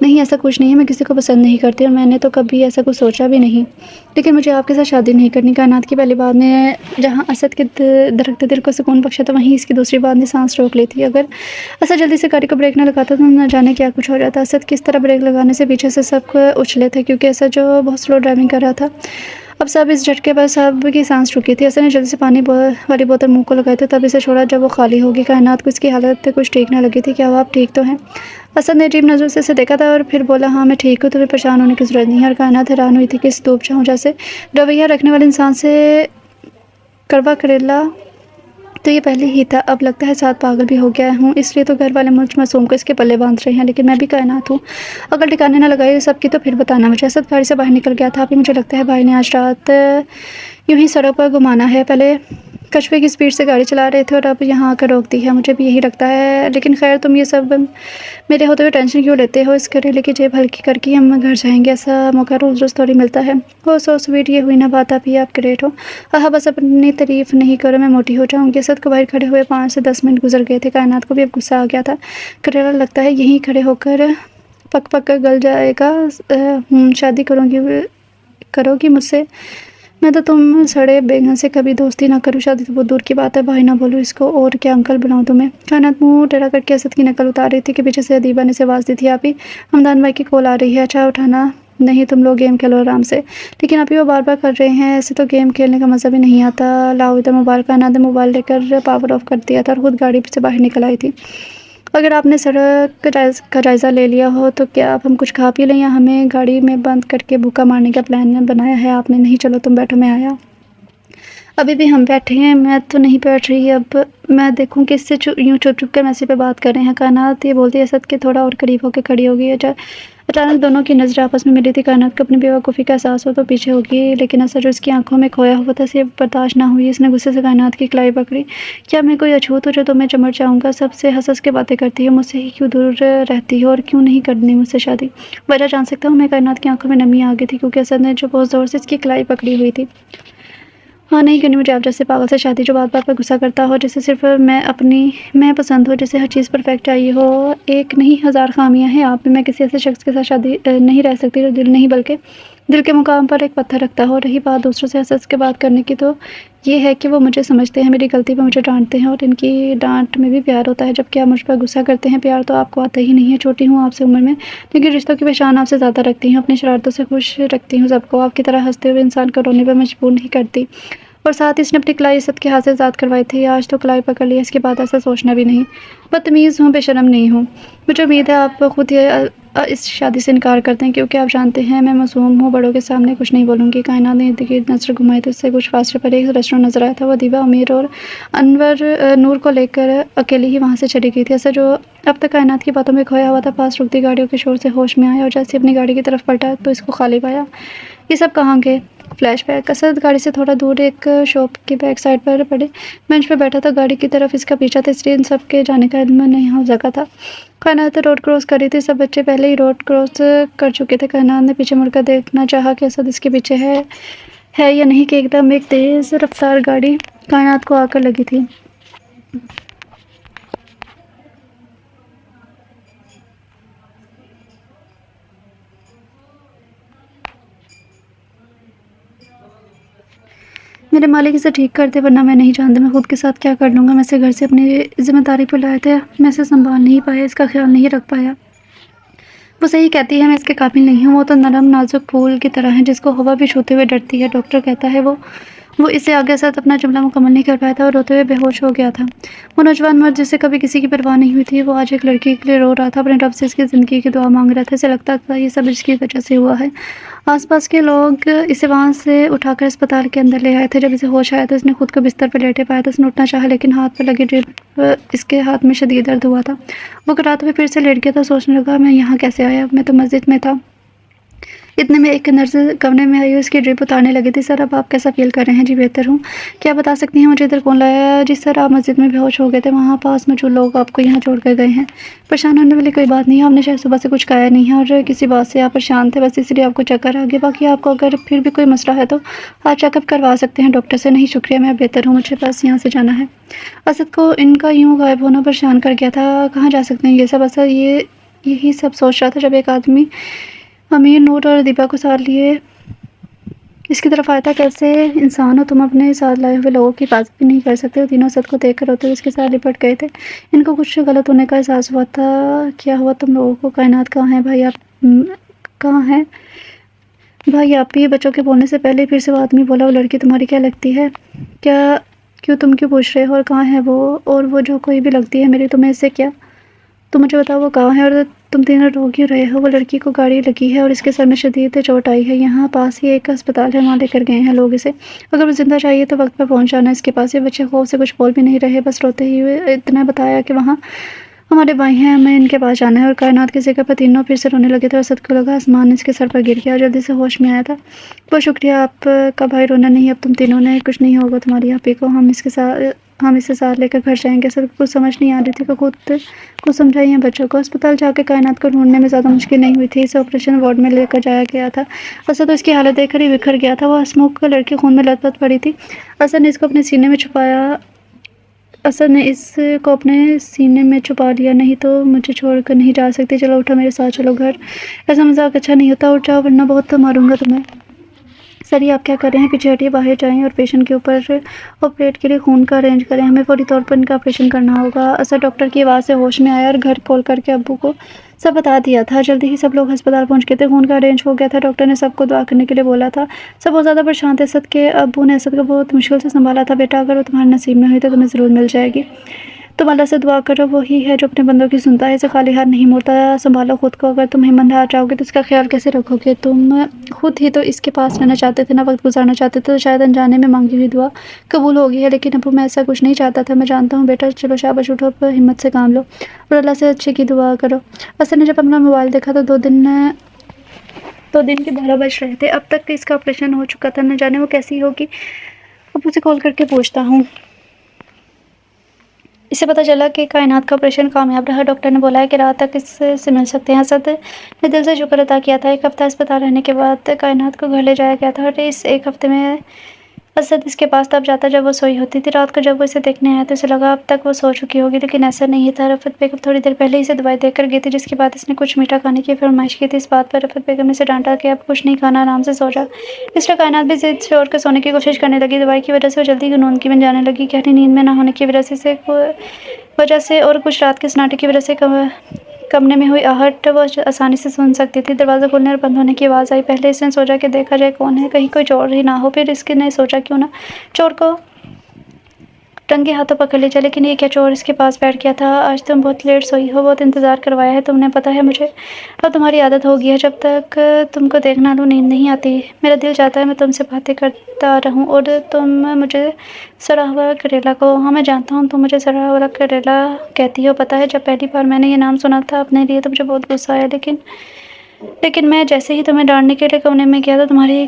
نہیں ایسا کچھ نہیں ہے، میں کسی کو پسند نہیں کرتی اور میں نے تو کبھی ایسا کچھ سوچا بھی نہیں، لیکن مجھے آپ کے ساتھ شادی نہیں کرنی۔ کائنات کی پہلی بات نے جہاں اسد کے درخت دل کو سکون بخشا تو وہیں اس کی دوسری بات نے سانس روک لی تھی۔ اگر اسد جلدی سے گاڑی کو بریک نہ لگاتا تو نہ جانے کیا کچھ ہو جاتا۔ اسد کس طرح بریک لگانے سے پیچھے سے سب اچھلے تھے کیونکہ اسد جو بہت سلو ڈرائیونگ کر رہا تھا۔ اب سب اس جھٹکے پر سب کی سانس رکی تھی۔ اسد نے جلدی سے پانی والی بوتل منہ کو لگائی تھی، تب اسے چھوڑا جب وہ خالی ہوگی۔ کائنات کو اس کی حالت کچھ ٹھیک نہ لگی تھی۔ کیا وہ آپ ٹھیک تو ہیں؟ اسد نے عجیب نظروں سے اسے دیکھا تھا اور پھر بولا، ہاں میں ٹھیک ہوں، تمہیں پریشان ہونے کی ضرورت نہیں ہے۔ اور کائنات حیران ہوئی تھی کہ اس دھوپ چھاؤں جیسے رویہ رکھنے والے انسان سے کڑوا کریلا تو یہ پہلے ہی تھا، اب لگتا ہے ساتھ پاگل بھی ہو گیا ہوں، اس لیے تو گھر والے مجھ معصوم کو اس کے پلے باندھ رہے ہیں، لیکن میں بھی کائنات ہوں، اگر ٹھکانے نہ لگائی سب کی تو پھر بتانا مجھے۔ اسد گاڑی سے باہر نکل گیا تھا۔ ابھی مجھے لگتا ہے بھائی نے آج رات یوں ہی سڑک پر گھمانا ہے، پہلے کچھوے کی سپیڈ سے گاڑی چلا رہے تھے اور اب یہاں آ کر روک دی ہے، مجھے بھی یہی لگتا ہے، لیکن خیر تم یہ سب میرے ہوتے ہوئے ٹینشن کیوں لیتے ہو؟ اس کریلے کی جیب ہلکی کر کے ہم گھر جائیں گے، ایسا موقع روز روز تھوڑی ملتا ہے۔ ہو سو سویٹ، یہ ہوئی نا بات، آپ ہی آپ گریٹ ہو۔ بس اپنی تعریف نہیں کرو، میں موٹی ہو جاؤں گی۔ اسد کو باہر کھڑے ہوئے 5 سے 10 منٹ گزر گئے تھے۔ کائنات کو بھی اب غصہ آ گیا تھا۔ کریلا لگتا ہے یہیں کھڑے ہو کر پک پک کر گل جائے گا۔ شادی کرو گی مجھ سے؟ میں تو تم سڑے بیگن سے کبھی دوستی نہ کروں، شادی تو بہت دور کی بات ہے، بھائی نہ بولو اس کو، اور کیا انکل بلاؤں تمہیں؟ کائنات منہ ٹیڑھا کر کے اسد کی نقل اتار رہی تھی کہ پیچھے سے ادیبہ نے اسے آواز دی تھی، آپ ہی حمدان بھائی کی کال آ رہی ہے۔ اچھا اٹھانا نہیں، تم لوگ گیم کھیلو آرام سے۔ لیکن آپ ہی وہ بار بار کر رہے ہیں، ایسے تو گیم کھیلنے کا مزہ بھی نہیں آتا، لاؤ ادھر موبائل۔ کائنات نے موبائل لے کر پاور آف کر دیا تھا اور خود گاڑی سے باہر نکل آئی تھی۔ اگر آپ نے سڑک کا جائزہ لے لیا ہو تو کیا اب ہم کچھ کھا پی لیں یا ہمیں گاڑی میں بند کر کے بھوکا مارنے کا پلان بنایا ہے آپ نے؟ نہیں چلو تم بیٹھو، میں آیا۔ ابھی بھی ہم بیٹھے ہیں، میں تو نہیں بیٹھ رہی، اب میں دیکھوں کہ اس سے یوں چھپ چھپ کر میسیج پہ بات کر رہے ہیں۔ کائنات یہ بولتی اسد کے تھوڑا اور قریب ہو کے کھڑی ہوگی۔ اچانک دونوں کی نظریں آپس میں ملی تھی۔ کائنات کو اپنی بے وقوفی کا احساس ہو تو پیچھے ہوگی، لیکن اسد جو اس کی آنکھوں میں کھویا ہوا تھا اسے برداشت نہ ہوئی۔ اس نے غصے سے کائنات کی کلائی پکڑی۔ کیا میں کوئی اچھوت ہوں جو تمہیں چمٹ جاؤں گا؟ سب سے ہنس ہنس کے باتیں کرتی ہو، مجھ سے ہی کیوں دور رہتی ہو اور کیوں نہیں کرنی مجھ سے شادی؟ وجہ جان سکتا ہوں میں؟ کائنات کی آنکھوں میں نمی آ گئی تھی کیونکہ اسد نے جو بہت زور سے اس کی کلائی پکڑی ہوئی تھی۔ ہاں نہیں کرنی مجھے آپ جیسے پاگل سے شادی، جو بات بات پر غصہ کرتا ہو، جسے صرف میں پسند ہو، جسے ہر چیز پرفیکٹ چاہیے ہو۔ ایک نہیں ہزار خامیاں ہیں آپ میں کسی ایسے شخص کے ساتھ شادی نہیں رہ سکتی جو دل نہیں بلکہ دل کے مقام پر ایک پتھر رکھتا ہو۔ رہی بات دوسروں سے حسد کے بات کرنے کی تو یہ ہے کہ وہ مجھے سمجھتے ہیں، میری غلطی پہ مجھے ڈانٹتے ہیں اور ان کی ڈانٹ میں بھی پیار ہوتا ہے، جبکہ آپ مجھ پر غصہ کرتے ہیں۔ پیار تو آپ کو آتا ہی نہیں ہے، چھوٹی ہوں آپ سے عمر میں، لیکن رشتوں کی پہچان آپ سے زیادہ رکھتی ہوں، اپنی شرارتوں سے خوش رکھتی ہوں سب کو، آپ کی طرح ہنستے ہوئے انسان کو رونے پر مجبور نہیں کرتی۔ اور ساتھ ہی اس نے اپنی کلائی اسد کے ہاتھ سے آزاد کروائی تھی، آج تو کلائی پکڑ لی، اس کے بعد ایسا سوچنا بھی نہیں۔ بدتمیز ہوں، بے شرم نہیں ہوں۔ مجھے امید ہے آپ خود اس شادی سے انکار کرتے ہیں کیونکہ آپ جانتے ہیں میں معصوم ہوں، بڑوں کے سامنے کچھ نہیں بولوں گی۔ کائنات نے ارد گرد نظر گھمائی تو اس سے کچھ فاصلے پر ایک ریسٹورینٹ نظر آیا تھا۔ وہ ادیبہ، امیر اور انور نور کو لے کر اکیلی ہی وہاں سے چلی گئی تھی۔ ایسا جو اب تک کائنات کی باتوں میں کھویا ہوا تھا پاس رکتی گاڑیوں کے شور سے ہوش میں آیا اور جیسے اپنی گاڑی کی طرف پلٹا تو اس کو خالی پایا۔ یہ سب کہاں گئے؟ Flash back. اسد گاڑی سے تھوڑا دور ایک شاپ کی بیک سائڈ پر پڑے بینچ پر بیٹھا تھا، گاڑی کی طرف اس کا پیچھا تھا، اس لیے ان سب کے جانے کا علم نہیں ہو سکا تھا۔ کائنات روڈ کراس کر رہی تھی، سب بچے پہلے ہی روڈ کراس کر چکے تھے۔ کائنات نے پیچھے مڑ کر دیکھنا چاہا کہ اسد اس کے پیچھے ہے یا نہیں کہ ایک دم ایک تیز رفتار گاڑی کائنات کو آ کر لگی تھی۔ میرے مالک اسے ٹھیک کر دے ورنہ میں نہیں جانتا میں خود کے ساتھ کیا کر لوں گا۔ میں اسے گھر سے اپنی ذمہ داری پر لائے تھے، میں اسے سنبھال نہیں پایا، اس کا خیال نہیں رکھ پایا۔ وہ صحیح کہتی ہے، میں اس کے قابل نہیں ہوں، وہ تو نرم نازک پھول کی طرح ہے جس کو ہوا بھی چھوتے ہوئے ڈرتی ہے۔ ڈاکٹر کہتا ہے وہ اس سے آگے ساتھ اپنا جملہ مکمل نہیں کر پایا تھا اور روتے ہوئے بے ہوش ہو گیا تھا۔ وہ نوجوان مرد جس سے کبھی کسی کی پرواہ نہیں ہوئی تھی، وہ آج ایک لڑکی کے لیے رو رہا تھا، اپنے رب سے اس کی زندگی کی دعا مانگ رہا تھا۔ اسے لگتا تھا یہ سب اس کی وجہ سے ہوا ہے۔ آس پاس کے لوگ اسے وہاں سے اٹھا کر اسپتال کے اندر لے آئے تھے۔ جب اسے ہوش آیا تو اس نے خود کو بستر پر لیٹے پایا تھا۔ اس نے اٹھنا چاہا لیکن ہاتھ پر لگی ڈرپ اس کے ہاتھ میں شدید درد ہوا تھا۔ وہ کراتے ہوئے پھر سے لیٹ گیا تھا، سوچنے لگا میں یہاں کیسے آیا؟ میں تو مسجد میں تھا۔ اتنے میں ایک نرس کمرے میں آئی اور اس کی ڈرپ اتارنے لگی تھی۔ سر اب آپ کیسا فیل کر رہے ہیں؟ جی بہتر ہوں۔ کیا بتا سکتی ہیں مجھے ادھر کون لایا؟ جی سر آپ مسجد میں بے ہوش ہو گئے تھے، وہاں پاس موجود لوگ آپ کو یہاں چھوڑ کر گئے ہیں۔ پریشان ہونے والی کوئی بات نہیں ہے، آپ نے شاید صبح سے کچھ کھایا نہیں ہے اور کسی بات سے آپ پریشان تھے، بس اس لیے آپ کو چکر آ گیا۔ باقی آپ کو اگر پھر بھی کوئی مسئلہ ہے تو آپ چیک اپ کروا سکتے ہیں ڈاکٹر سے۔ نہیں شکریہ، میں بہتر ہوں، مجھے بس یہاں سے جانا ہے۔ اسد کو ان کا یوں غائب ہونا پریشان کر گیا تھا۔ کہاں جا سکتے ہیں یہ سب؟ اسد یہ یہی سب سوچ رہا تھا جب ایک آدمی امیر، نور اور دیپا کو ساتھ لیے اس کی طرف آیا تھا۔ کیسے انسان ہو تم، اپنے ساتھ لائے ہوئے لوگوں کی حفاظت بھی نہیں کر سکتے؟ وہ تینوں اسد کو دیکھ کر روتے ہوئے اس کے ساتھ لپٹ گئے تھے۔ ان کو کچھ غلط ہونے کا احساس ہوا تھا۔ کیا ہوا تم لوگوں کو؟ کائنات کہاں ہے؟ بھائی آپ کہاں ہیں؟ بھائی آپ بھی؟ بچوں کے بولنے سے پہلے پھر سے وہ آدمی بولا، وہ لڑکی تمہاری کیا لگتی ہے؟ تم کیوں پوچھ رہے ہو؟ اور کہاں ہے وہ؟ اور وہ جو کوئی بھی لگتی ہے میری، تمہیں اس سے کیا؟ تم مجھے بتاؤ وہ کہاں ہے، اور تم تینوں رو کیوں رہے ہو؟ وہ لڑکی کو گاڑی لگی ہے اور اس کے سر میں شدید چوٹ آئی ہے۔ یہاں پاس ہی ایک ہسپتال ہے، وہاں لے کر گئے ہیں لوگ اسے۔ اگر وہ زندہ چاہیے تو وقت پر پہنچ جانا اس کے پاس۔ یہ بچے خوف سے کچھ بول بھی نہیں رہے، بس روتے ہی ہوئے اتنا بتایا کہ وہاں ہمارے بھائی ہیں، ہمیں ان کے پاس جانا ہے۔ اور کائنات کے ذکر پر تینوں پھر سے رونے لگے تھے اور اسد کو لگا آسمان اس کے سر پر گر گیا اور جلدی سے ہوش میں آیا تھا۔ بہت شکریہ آپ کا بھائی، رونا نہیں، اب تم تینوں نے کچھ نہیں ہوگا تمہاری آپی کو، ہم اسے ساتھ لے کر گھر جائیں گے۔ اسد کو کچھ سمجھ نہیں آ رہی تھی کہ خود کو سمجھائیں بچوں کو۔ اسپتال جا کے کائنات کو ڈھونڈنے میں زیادہ مشکل نہیں ہوئی تھی۔ اسے آپریشن وارڈ میں لے کر جایا گیا تھا۔ اسد تو اس کی حالت دیکھ کر ہی بکھر گیا تھا۔ وہ ہسمکھ لڑکی خون میں لت پت پڑی تھی۔ اسد نے اس کو اپنے سینے میں چھپا لیا۔ نہیں تو مجھے چھوڑ کر نہیں جا سکتی، چلو اٹھو میرے ساتھ چلو گھر۔ ایسا مذاق اچھا نہیں ہوتا، اٹھ جاؤ ورنہ بہت ماروں گا تمہیں۔ سر یہ آپ کیا کر رہے ہیں؟ پیچھے ہٹیے، باہر جائیں اور پیشنٹ کے اوپر آپریٹ کے لیے خون کا ارینج کریں، ہمیں فوری طور پر ان کا آپریشن کرنا ہوگا۔ اسد ڈاکٹر کی آواز سے ہوش میں آیا اور گھر کال کر کے ابو کو سب بتا دیا تھا۔ جلدی ہی سب لوگ ہسپتال پہنچ گئے تھے، خون کا ارینج ہو گیا تھا۔ ڈاکٹر نے سب کو دعا کرنے کے لیے بولا تھا۔ سب بہت زیادہ پریشان تھے۔ اسد کے ابو نے اسد کو بہت مشکل سے سنبھالا تھا۔ بیٹا اگر وہ تمہارے نصیب میں ہوئی تو تمہیں ضرور مل جائے گی، تم اللہ سے دعا کرو، وہی ہے جو اپنے بندوں کی سنتا ہے، اسے خالی ہاتھ نہیں موڑتا۔ سنبھالو خود کو، اگر تم ہمت ہار جاؤ گے تو اس کا خیال کیسے رکھو گے؟ تم خود ہی تو اس کے پاس رہنا چاہتے تھے، نہ وقت گزارنا چاہتے تھے، تو شاید انجانے میں مانگی ہوئی دعا قبول ہوگی ہے۔ لیکن ابو میں ایسا کچھ نہیں چاہتا تھا، میں جانتا ہوں بیٹا، چلو شاباش، اٹھو، اب ہمت سے کام لو اور اللہ سے اچھے کی دعا کرو۔ اسد نے جب اپنا موبائل دیکھا تو 2 دن کے 12 بج رہے تھے۔ اب تک اس کا آپریشن ہو چکا تھا، نہ جانے وہ کیسی ہوگی۔ ابو سے کال کر کے پوچھتا ہوں۔ اسے پتہ چلا کہ کائنات کا آپریشن کامیاب رہا۔ ڈاکٹر نے بولا ہے کہ رات تک اس سے مل سکتے ہیں۔ اسد نے دل سے شکر ادا کیا تھا۔ 1 ہفتہ اسپتال رہنے کے بعد کائنات کو گھر لے جایا گیا تھا، اور اس 1 ہفتے میں اسد اس کے پاس تب جاتا جب وہ سوئی ہوتی تھی۔ رات کو جب وہ اسے دیکھنے آیا تو اسے لگا اب تک وہ سو چکی ہوگی، لیکن ایسا نہیں تھا۔ رفعت بیگم تھوڑی دیر پہلے اسے دوائی دے کر گئی تھی، جس کے بعد اس نے کچھ میٹھا کھانے کی فرمائش کی تھی۔ اس بات پر رفعت بیگم نے اسے ڈانٹا کہ اب کچھ نہیں کھانا، آرام سے سو جا۔ اس لیے کائنات بھی ضد چھوڑ کر سونے کی کوشش کرنے لگی۔ دوائی کی وجہ سے وہ جلدی غنودگی میں جانے لگی۔ گہری نیند میں نہ ہونے کی وجہ سے اور کچھ رات کے سناٹے کی وجہ سے کمرے میں ہوئی آہٹ وہ آسانی سے سن سکتی تھی۔ دروازہ کھلنے اور بند ہونے کی آواز آئی۔ پہلے اس نے سوچا کہ دیکھا جائے کون ہے، کہیں کوئی چور ہی نہ ہو۔ پھر اس نے سوچا کیوں نہ چور کو رنگے ہاتھوں پکڑ لیا جائے، لیکن یہ کیا چور اس کے پاس بیٹھ گیا تھا؟ آج تم بہت لیٹ سوئی ہو، بہت انتظار کروایا ہے تم نے، پتہ ہے مجھے اب تمہاری عادت ہو گئی ہے، جب تک تم کو دیکھ نہ لوں نیند نہیں آتی۔ میرا دل چاہتا ہے میں تم سے باتیں کرتا رہوں اور تم مجھے سڑا ہوا کریلا کہو۔ ہاں میں جانتا ہوں تم مجھے سڑا ہوا کریلا کہتی ہو، پتہ ہے جب پہلی بار میں نے یہ نام سنا تھا اپنے لیے تو مجھے بہت غصہ آیا، لیکن میں جیسے ہی تمہیں ڈانٹنے کے لیے کمرے میں گیا تو تمہاری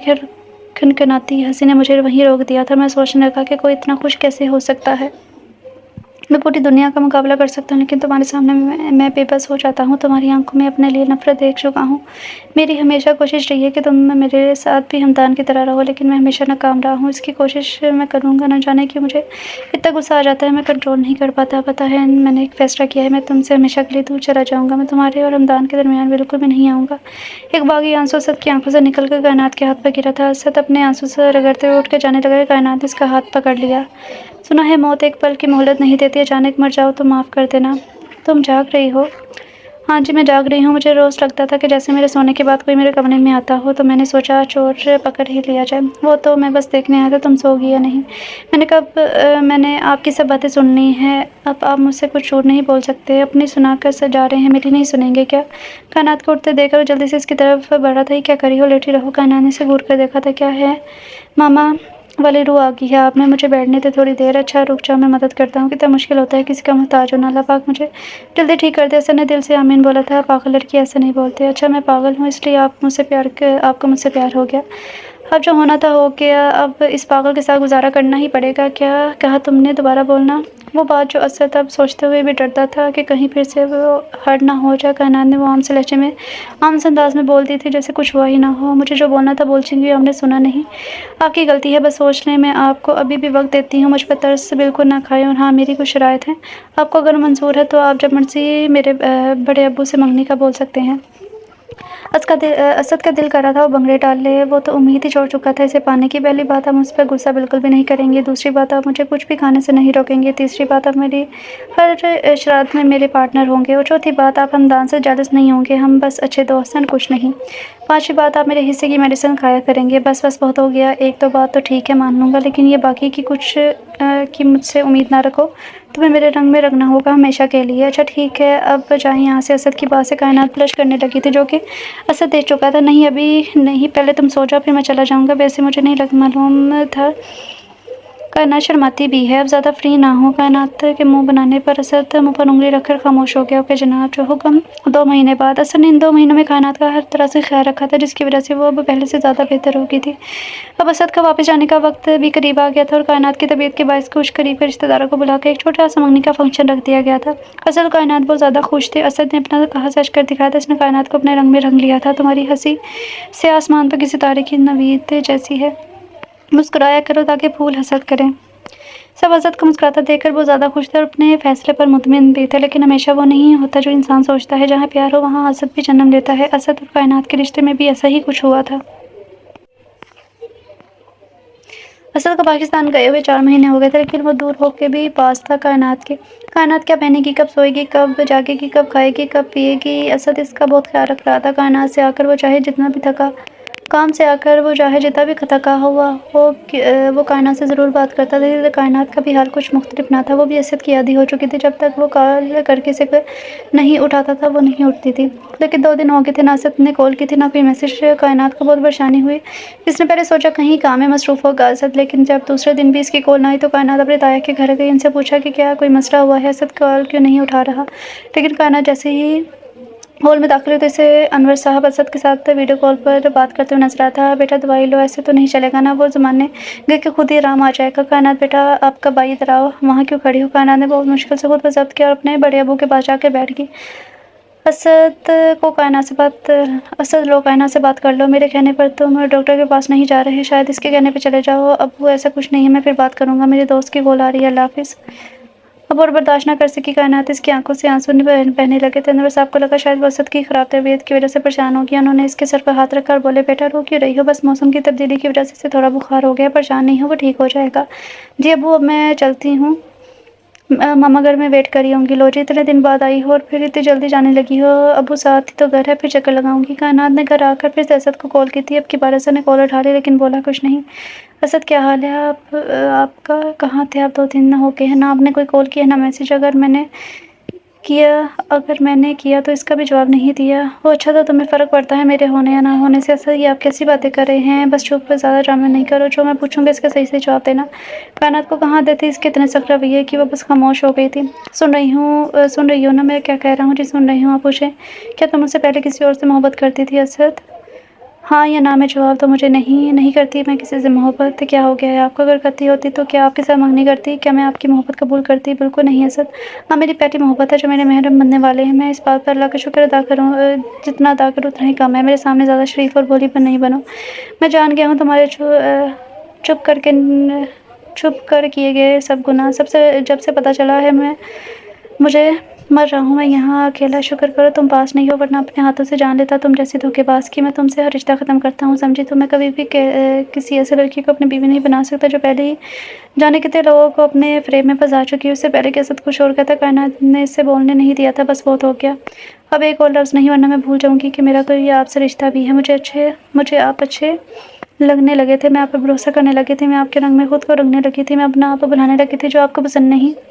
کھنکھناتی ہنسی نے مجھے وہیں روک دیا تھا۔ میں سوچنے لگا کہ کوئی اتنا خوش کیسے ہو سکتا ہے۔ میں پوری دنیا کا مقابلہ کر سکتا ہوں، لیکن تمہارے سامنے میں بے بس ہو جاتا ہوں۔ تمہاری آنکھوں میں اپنے لیے نفرت دیکھ چکا ہوں۔ میری ہمیشہ کوشش رہی ہے کہ تم میرے ساتھ بھی ہمدان کی طرح رہو، لیکن میں ہمیشہ ناکام رہا ہوں۔ اس کی کوشش میں کروں گا، نہ جانے کیوں مجھے اتنا غصہ آ جاتا ہے، میں کنٹرول نہیں کر پاتا۔ پتہ ہے میں نے ایک فیصلہ کیا ہے، میں تم سے ہمیشہ کے لیے دور چلا جاؤں گا، میں تمہارے اور ہمدان کے درمیان بالکل بھی نہیں آؤں گا۔ ایک باغی آنسو اسد کی آنکھوں سے نکل کر کائنات کے ہاتھ پر گرا تھا۔ اسد اپنے آنسو سے رگڑتے ہوئے اٹھ کے جانے لگا کہ کائنات نے اس کا ہاتھ پکڑ لیا۔ سنا ہے موت ایک پل کی مہلت نہیں دیتی، اچانک مر جاؤ تو معاف کر دینا۔ تم جاگ رہی ہو؟ ہاں جی میں جاگ رہی ہوں۔ مجھے روز لگتا تھا کہ جیسے میرے سونے کے بعد کوئی میرے کمرے میں آتا ہو، تو میں نے سوچا چور پکڑ ہی لیا جائے۔ وہ تو میں بس دیکھنے آیا تھا تم سو گئی یا نہیں۔ میں نے آپ کی سب باتیں سن لی ہیں، اب آپ مجھ سے کچھ جھوٹ نہیں بول سکتے۔ اپنی سنا کر جا رہے ہیں، میری نہیں سنیں گے کیا؟ کائنات کو اٹھتے دیکھ کر جلدی سے اس کی طرف بڑھا تھا۔ یہ کیا کری ہو، لیٹی رہو۔ کائنات نے اسے گھور کر دیکھا تھا۔ کیا ہے ماما والی روح آ گئی ہے آپ میں، مجھے بیٹھنے دے تھوڑی دیر۔ اچھا رک جاؤ، میں مدد کرتا ہوں۔ کتنا مشکل ہوتا ہے کسی کا محتاج ہونا، اللہ پاک مجھے جلدی ٹھیک کر دے۔ اسد نے دل سے آمین بولا تھا۔ پاگل لڑکی ایسے نہیں بولتے۔ اچھا میں پاگل ہوں، اس لیے آپ کو مجھ سے پیار ہو گیا؟ اب جو ہونا تھا ہو گیا، اب اس پاگل کے ساتھ گزارا کرنا ہی پڑے گا۔ کیا کہا تم نے؟ دوبارہ بولنا۔ وہ بات جو اسد اب سوچتے ہوئے بھی ڈرتا تھا کہ کہیں پھر سے وہ ہرٹ نہ ہو جائے۔ کائنات نے وہ عام سے لہجے میں، عام سے انداز میں بول دی تھی جیسے کچھ ہوا ہی نہ ہو۔ مجھے جو بولنا تھا بول چکی ہوں، ہم نے سنا نہیں۔ آپ کی غلطی ہے، بس سوچ لیں، میں آپ کو ابھی بھی وقت دیتی ہوں، مجھ پر ترس بالکل نہ کھائیں۔ اور ہاں، میری کچھ شرائط ہیں، آپ کو اگر منظور ہے تو آپ جب مرضی میرے بڑے ابو سے منگنی کا بول سکتے ہیں۔ اسد کا دل کر رہا تھا وہ بنگڑے ڈال لے، وہ تو امید ہی چھوڑ چکا تھا اسے پانے کی۔ پہلی بات، آپ مجھ پر غصہ بالکل بھی نہیں کریں گے، دوسری بات، آپ مجھے کچھ بھی کھانے سے نہیں روکیں گے، تیسری بات، آپ میری ہر شرارت میں میرے پارٹنر ہوں گے، اور چوتھی بات، آپ ہمدان سے جالس نہیں ہوں گے، ہم بس اچھے دوست ہیں، کچھ نہیں۔ پانچویں بات، آپ میرے حصے کی میڈیسن کھایا کریں گے۔ بس بہت ہو گیا، ایک دو بات تو ٹھیک ہے مان لوں گا، لیکن یہ باقی کی کچھ کی مجھ سے امید نہ رکھو، تمہیں میرے رنگ میں رنگنا ہوگا ہمیشہ کے لیے۔ اچھا ٹھیک ہے، اب جائیں یہاں سے۔ اسد کی بات سے کائنات بلش کرنے لگی تھی، جو کہ اسد دیکھ چکا تھا۔ نہیں ابھی نہیں، پہلے تم سو جاؤ، پھر میں چلا جاؤں گا۔ ویسے مجھے نہیں معلوم تھا کائنات شرماتی بھی ہے، اب زیادہ فری نہ ہو۔ کائنات کے منہ بنانے پر اسد منہ پر انگلی رکھ کر خاموش ہو گیا۔ اوکے جناب، جو حکم۔ 2 مہینے بعد اسد نے ان 2 مہینوں میں کائنات کا ہر طرح سے خیال رکھا تھا، جس کی وجہ سے وہ اب پہلے سے زیادہ بہتر ہو گئی تھی۔ اب اسد کا واپس جانے کا وقت بھی قریب آ گیا تھا، اور کائنات کی طبیعت کے باعث کچھ قریب کے رشتہ داروں کو بلا کے ایک چھوٹا سا منگنی کا فنکشن رکھ دیا گیا تھا۔ اسد اور کائنات بہت زیادہ خوش تھے۔ اسد نے اپنا کہا سچ کر دکھایا تھا، اس نے کائنات کو اپنے رنگ میں رنگ لیا تھا۔ تمہاری ہنسی سے آسمان پر کسی ستارے کی نوید جیسی ہے، مسکرایا کرو تاکہ پھول حسد کریں۔ سب اسد کو مسکراتا دیکھ کر بہت زیادہ خوش تھے اور اپنے فیصلے پر مطمئن بھی تھے، لیکن ہمیشہ وہ نہیں ہوتا جو انسان سوچتا ہے۔ جہاں پیار ہو وہاں حسد بھی جنم لیتا ہے۔ اسد اور کائنات کے رشتے میں بھی ایسا ہی کچھ ہوا تھا۔ اسد کو پاکستان گئے ہوئے 4 مہینے ہو گئے تھے، لیکن وہ دور ہو کے بھی پاس تھا کائنات کے۔ کائنات کیا پہنے گی، کب سوئے گی، کب جاگے گی، کب کھائے گی، کب پیے گی، اسد اس کا بہت خیال رکھ رہا تھا۔ کائنات سے آ کر وہ چاہے جتنا بھی تھکا کام سے آ کر وہ چاہے جتنا بھی تھکا ہوا ہو، وہ کائنات سے ضرور بات کرتا تھا۔ کائنات کا بھی حال کچھ مختلف نہ تھا، وہ بھی اسد کی عادی ہو چکی تھی۔ جب تک وہ کال کر کے اسے نہیں اٹھاتا تھا وہ نہیں اٹھتی تھی، لیکن 2 دن ہو گئے تھے، نہ اسد نے کال کی تھی نہ کوئی میسج۔ کائنات کو بہت پریشانی ہوئی، اس نے پہلے سوچا کہیں کام میں مصروف ہوگا اسد، لیکن جب دوسرے دن بھی اس کی کال نہ آئی تو کائنات اپنے تایا کے گھر گئی، ان سے پوچھا کہ کیا کوئی مسئلہ ہوا ہے، اسد کال کیوں نہیں اٹھا رہا۔ لیکن کائنات جیسے ہی ہال میں داخل ہوئی تو اسے انور صاحب اسد کے ساتھ ویڈیو کال پر بات کرتے ہوئے نظر آیا تھا۔ بیٹا دوائی لو، ایسے تو نہیں چلے گا نا، وہ زمانے گئے کہ خود ہی آرام آ جائے گا۔ کائنات بیٹا آپ کا بھائی ادھر آؤ، وہاں کیوں کھڑی ہو۔ کائنات نے بہت مشکل سے خود کو ضبط کیا اور اپنے بڑے ابو کے پاس جا کے بیٹھ گئی۔ اسد لو کائنات سے بات کر لو، میرے کہنے پر تم ڈاکٹر کے پاس نہیں جا رہے، شاید اس کے کہنے پہ چلے جاؤ۔ ابو ایسا کچھ نہیں ہے، میں پھر بات کروں گا، میرے دوست کی کال آ رہی ہے، اللہ حافظ۔ اب اور برداشت نہ کر سکی کائنات، اس کی آنکھوں سے آنسو بہنے لگے تھے۔ انور صاحب کو لگا شاید وہ اسد کی خراب طبیعت کی وجہ سے پریشان ہو گیا، انہوں نے اس کے سر پر ہاتھ رکھا اور بولے بیٹا رو کیوں رہی ہو، بس موسم کی تبدیلی کی وجہ سے اسے تھوڑا بخار ہو گیا، پریشان نہیں ہو، وہ ٹھیک ہو جائے گا۔ جی ابو اب میں چلتی ہوں، ماما گھر میں ویٹ کر رہی ہوں گی۔ لو جی اتنے دن بعد آئی ہو اور پھر اتنی جلدی جانے لگی ہو، ابو ساتھ ہی تو گھر ہے، پھر چکر لگاؤں گی۔ کائنات نے گھر آ کر پھر سے اسد کو کال کی تھی، اب کی بار اسد نے کال اٹھا لی لیکن بولا کچھ نہیں۔ اسد کیا حال ہے آپ کا، کہاں تھے آپ، 2 دن ہو گئے ہیں، نہ آپ نے کوئی کال کیا نہ میسج، اگر میں نے کیا تو اس کا بھی جواب نہیں دیا۔ وہ اچھا تو تمہیں فرق پڑتا ہے میرے ہونے یا نہ ہونے سے؟ اسد یہ آپ کیسی باتیں کر رہے ہیں، بس چپ، زیادہ ڈرامے نہیں کرو، جو میں پوچھوں گا اس کا صحیح سے جواب دینا۔ کائنات کو کہاں دیتی اس کے اتنے سخت رویے کہ وہ بس خاموش ہو گئی تھی۔ سن رہی ہوں نا میں کیا کہہ رہا ہوں؟ جی سن رہی ہوں۔ آپ پوچھیں کیا تم مجھ سے پہلے کسی اور سے محبت کرتی تھی اسد؟ ہاں یا نہ میں جواب دو مجھے۔ نہیں کرتی میں کسی سے محبت، کیا ہو گیا ہے آپ کو؟ اگر کرتی ہوتی تو کیا آپ کے ساتھ منگنی کرتی، کیا میں آپ کی محبت قبول کرتی؟ بالکل نہیں اسد، آپ میری پہلی محبت ہے، جو میرے محرم بننے والے ہیں، میں اس بات پر اللہ کا شکر ادا کروں، جتنا ادا کروں اتنا ہی کم ہے، میرے سامنے زیادہ شریف اور بھولی نہیں بنو۔ میں جان گیا ہوں تمہارے چھپ کر کیے گئے سب گناہ، جب سے پتہ چلا ہے مجھے مر رہا ہوں میں یہاں اکیلا، شکر کرو تم پاس نہیں ہو، ورنہ اپنے ہاتھوں سے جان لیتا تم جیسی دھوکے باز کی۔ میں تم سے ہر رشتہ ختم کرتا ہوں، سمجھی تو میں کبھی بھی کسی ایسے لڑکی کو اپنی بیوی نہیں بنا سکتا جو پہلے ہی جانے کتنے لوگوں کو اپنے فریب میں پھنسا چکی ہے۔ اس سے پہلے کہ اسد کچھ اور کہتا کائنات نے اسے بولنے نہیں دیا تھا، بس بہت ہو گیا، اب ایک اور لفظ نہیں، ورنہ میں بھول جاؤں گی کہ میرا کوئی آپ سے رشتہ بھی ہے۔ مجھے آپ اچھے لگنے لگے تھے، میں آپ پر بھروسہ کرنے لگی تھی، میں آپ کے رنگ میں خود کو رنگنے لگی تھی، میں اپنا آپ بنانے لگی تھی جو آپ کو پسند نہیں